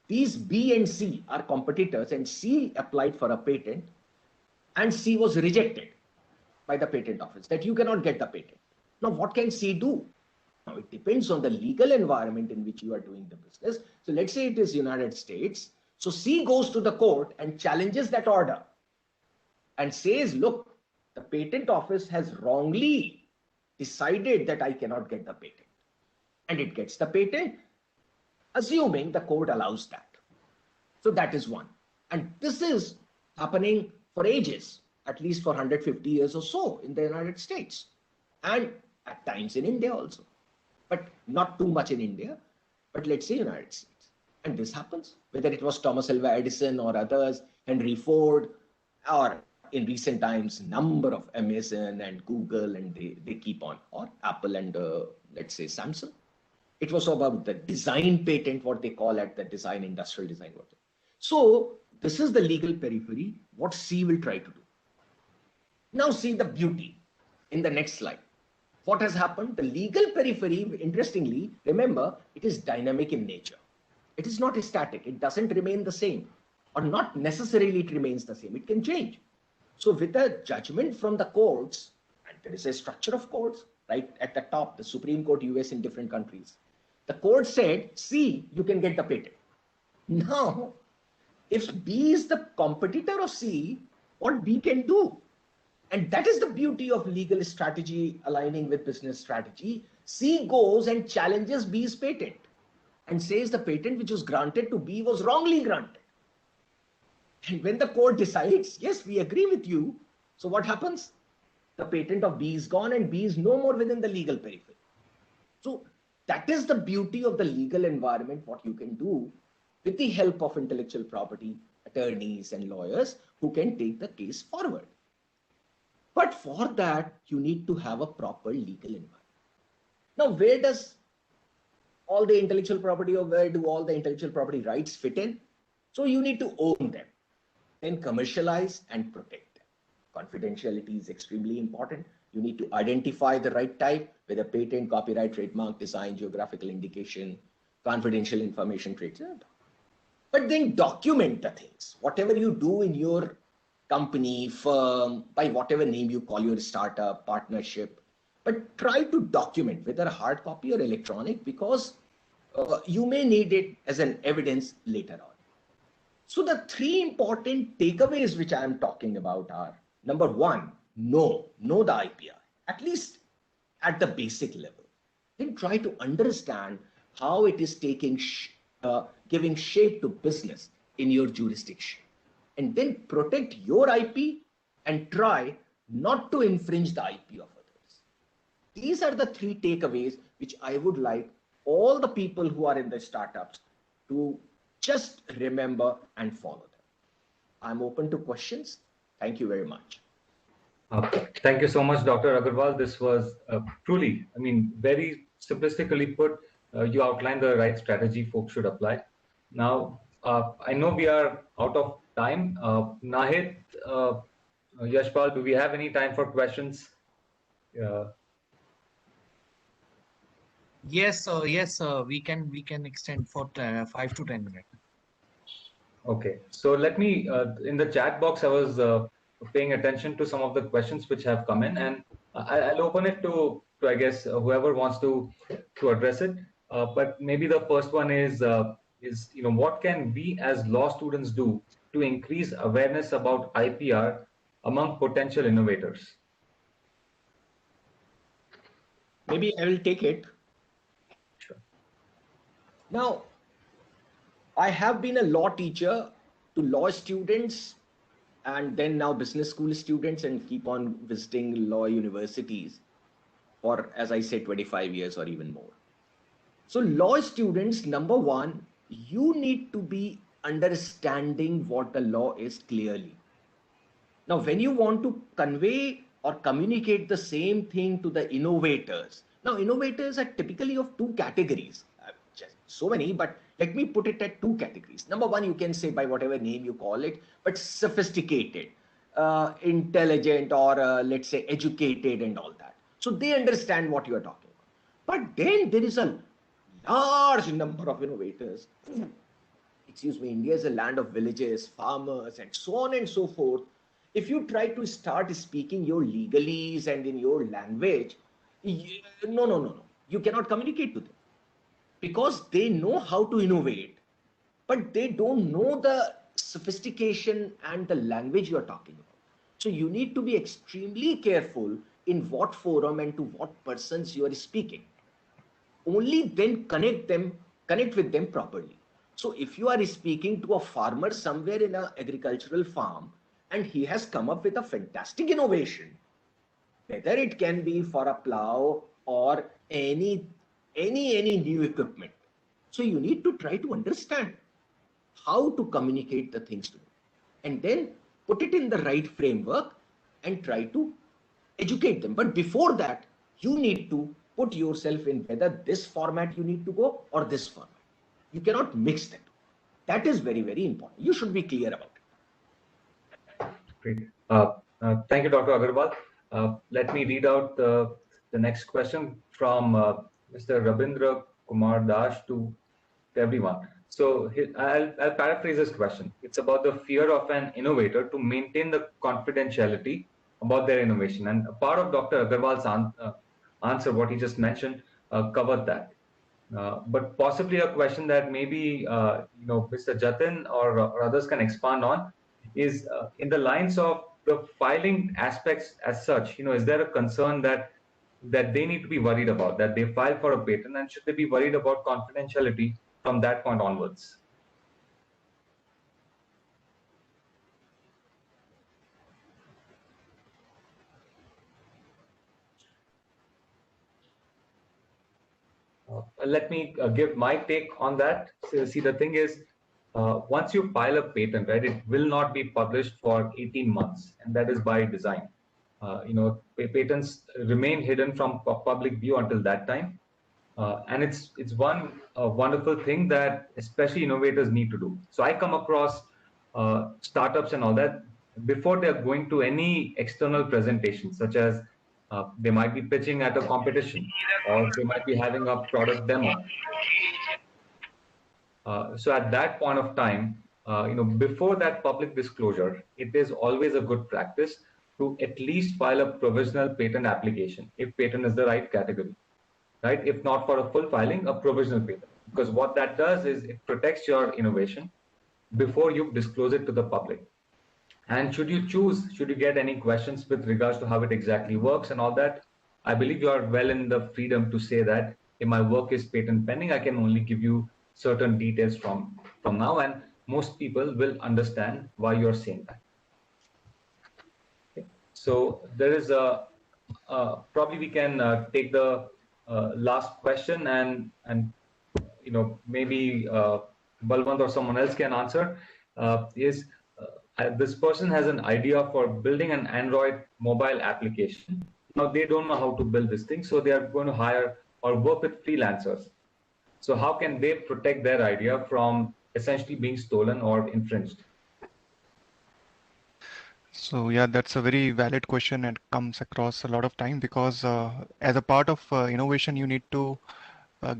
these B and C are competitors, and C applied for a patent and C was rejected by the patent office, that you cannot get the patent. Now what can C do? Now it depends on the legal environment in which you are doing the business. So let's say it is United States. So C goes to the court and challenges that order and says, look, the patent office has wrongly decided that I cannot get the patent. And it gets the patent, assuming the court allows that. So that is one. And this is happening for ages, at least for 150 years or so in the United States, and at times in India also, but not too much in India, but let's say United States. And this happens, whether it was Thomas Alva Edison or others, Henry Ford, or in recent times, number of Amazon and Google, and they keep on, or Apple and let's say Samsung. It was about the design patent, what they call it, the design, industrial design. So this is the legal periphery, what C will try to do. Now see the beauty in the next slide. What has happened? The legal periphery, interestingly, remember, it is dynamic in nature. It is not static. It doesn't remain the same. or not necessarily it remains the same. It can change. So with a judgment from the courts, and there is a structure of courts right at the top, the Supreme Court US in different countries. The court said, C, you can get the patent. Now, if B is the competitor of C, what B can do? And that is the beauty of legal strategy aligning with business strategy. C goes and challenges B's patent and says the patent which was granted to B was wrongly granted. And when the court decides, yes, we agree with you, so what happens? The patent of B is gone and B is no more within the legal periphery. So that is the beauty of the legal environment, what you can do with the help of intellectual property attorneys and lawyers who can take the case forward. But for that, you need to have a proper legal environment. Now, where does all the intellectual property, or where do all the intellectual property rights fit in? So you need to own them, then commercialize and protect them. Confidentiality is extremely important. You need to identify the right type, whether patent, copyright, trademark, design, geographical indication, confidential information, traits. But then document the things. Whatever you do in your company, firm, by whatever name you call your startup, partnership, but try to document, whether hard copy or electronic, because you may need it as an evidence later on. So the three important takeaways which I am talking about are, number one, know the IPR, at least at the basic level. Then try to understand how it is taking, giving shape to business in your jurisdiction. And then protect your IP and try not to infringe the IP of others. These are the three takeaways which I would like all the people who are in the startups to just remember and follow them. I'm open to questions. Thank you very much. Thank you so much, Dr. Agarwal. This was truly, I mean, very simplistically put, you outlined the right strategy folks should apply. Now, I know we are out of time. Nahid, Yashpal, do we have any time for questions? Yes, we can extend for 5 to 10 minutes. Okay, so let me, in the chat box, I was paying attention to some of the questions which have come in, and I'll open it to I guess, whoever wants to address it. But maybe the first one is what can we as law students do to increase awareness about IPR among potential innovators? Maybe I will take it. Sure. Now, I have been a law teacher to law students and then now business school students, and keep on visiting law universities for, as I said, 25 years or even more. So law students, number one, you need to be understanding what the law is clearly. Now, when you want to convey or communicate the same thing to the innovators, now innovators are typically of two categories, just so many, but let me put it at two categories. Number one, you can say by whatever name you call it, but sophisticated, intelligent, or let's say educated and all that. So they understand what you are talking about. But then there is a large number of innovators. Excuse me, India is a land of villages, farmers, and so on and so forth. If you try to start speaking your legalese and in your language, no, you cannot communicate to them, because they know how to innovate, but they don't know the sophistication and the language you're talking about. So you need to be extremely careful in what forum and to what persons you are speaking. Only then connect with them properly. So if you are speaking to a farmer somewhere in an agricultural farm and he has come up with a fantastic innovation, whether it can be for a plow or any new equipment. So you need to try to understand how to communicate the things to them, and then put it in the right framework and try to educate them. But before that, you need to put yourself in whether this format you need to go or this format. You cannot mix them. That is very, very important. You should be clear about it. Great. Thank you, Dr. Agarwal. Let me read out the next question from Mr. Rabindra Kumar Das to everyone. So I'll paraphrase this question. It's about the fear of an innovator to maintain the confidentiality about their innovation. And a part of Dr. Agarwal's answer, what he just mentioned, covered that. But possibly a question that maybe Mr. Jatin or others can expand on is in the lines of the filing aspects as such. Is there a concern that they need to be worried about, that they file for a patent, and should they be worried about confidentiality from that point onwards? Let me give my take on that. So, see, the thing is, once you file a patent, right, it will not be published for 18 months, and that is by design. Patents remain hidden from public view until that time. And it's one wonderful thing that especially innovators need to do. So I come across startups and all that before they're going to any external presentation, such as they might be pitching at a competition, or they might be having a product demo. So at that point of time, before that public disclosure, it is always a good practice to at least file a provisional patent application if patent is the right category. Right? If not for a full filing, a provisional patent. Because what that does is it protects your innovation before you disclose it to the public. And should you get any questions with regards to how it exactly works and all that, I believe you are well in the freedom to say that if my work is patent pending, I can only give you certain details from now, and most people will understand why you're saying that. Okay. So there is probably we can take the last question, and maybe Balwant or someone else can answer. This person has an idea for building an Android mobile application. Now they don't know how to build this thing, so they are going to hire or work with freelancers. So how can they protect their idea from essentially being stolen or infringed? So yeah, that's a very valid question and comes across a lot of time, because as a part of innovation, you need to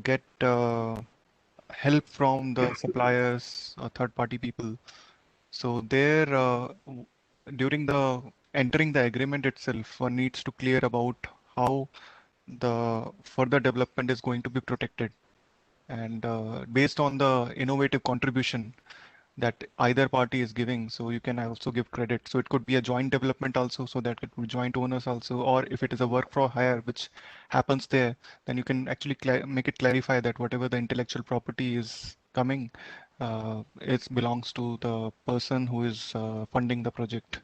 get help from the suppliers or third-party people. So there, during the entering the agreement itself, one needs to clear about how the further development is going to be protected, and based on the innovative contribution that either party is giving, so you can also give credit. So it could be a joint development also, so that it could be joint owners also, or if it is a work for hire which happens there, then you can actually make it clarify that whatever the intellectual property is coming, it belongs to the person who is funding the project.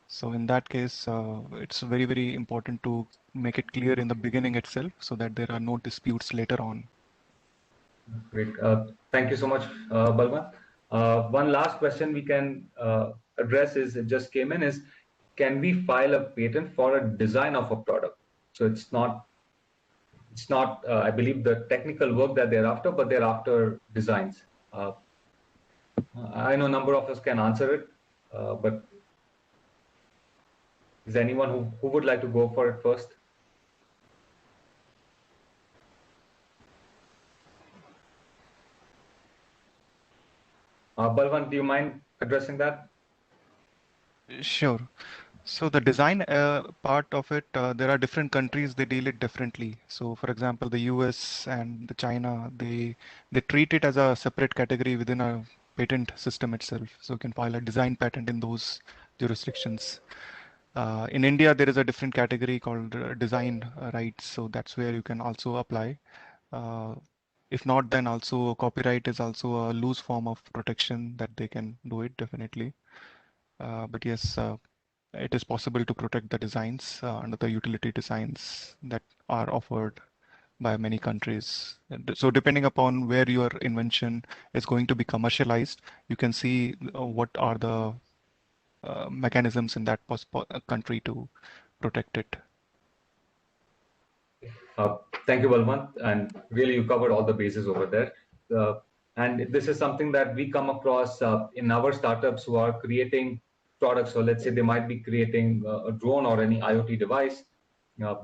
So in that case, it's very, very important to make it clear in the beginning itself, so that there are no disputes later on. Great. Thank you so much, Balwant. One last question we can address it just came in is, can we file a patent for a design of a product? So it's not I believe the technical work that they're after, but they're after designs. I know a number of us can answer it, but is there anyone who would like to go for it first? Balwant, do you mind addressing that? Sure. So the design part of it, there are different countries, they deal it differently. So for example, the US and the China, they treat it as a separate category within a patent system itself. So you can file a design patent in those jurisdictions. In India, there is a different category called design rights. So that's where you can also apply. If not, then also copyright is also a loose form of protection that they can do it definitely. But yes, it is possible to protect the designs under the utility designs that are offered by many countries. So depending upon where your invention is going to be commercialized, you can see what are the mechanisms in that country to protect it. Thank you, Balwant, and really you covered all the bases over there. And this is something that we come across in our startups who are creating products. So let's say they might be creating a drone or any IoT device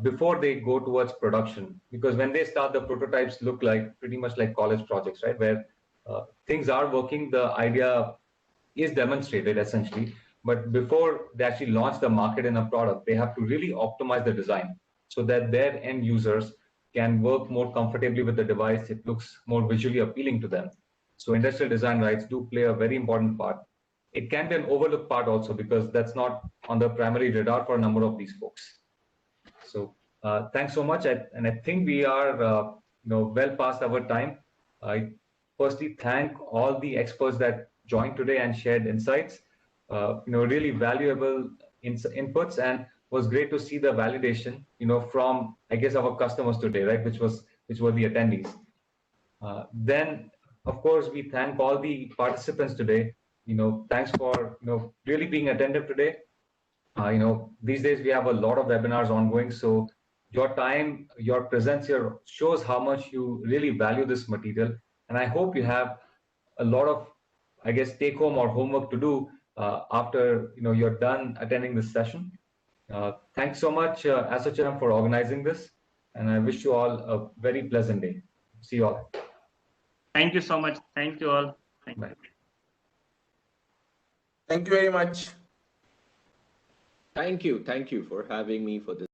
before they go towards production. Because when they start, the prototypes look like pretty much like college projects, right? Where things are working, the idea is demonstrated essentially, but before they actually launch the market in a product, they have to really optimize the design so that their end users can work more comfortably with the device. It looks more visually appealing to them. So industrial design rights do play a very important part. It can be an overlooked part also because that's not on the primary radar for a number of these folks. So thanks so much. And I think we are well past our time. I firstly thank all the experts that joined today and shared insights. Really valuable inputs, and was great to see the validation from, I guess, our customers today, right, which were the attendees. Then of course we thank all the participants today. Thanks for really being attentive today. These days we have a lot of webinars ongoing, so your time, your presence here shows how much you really value this material. And I hope you have a lot of, I guess, take home or homework to do after you're done attending this session. Thanks so much, ASSOCHAM, for organizing this, and I wish you all a very pleasant day. See you all. Thank you so much. Thank you all. Bye. Thank you very much. Thank you for having me for this.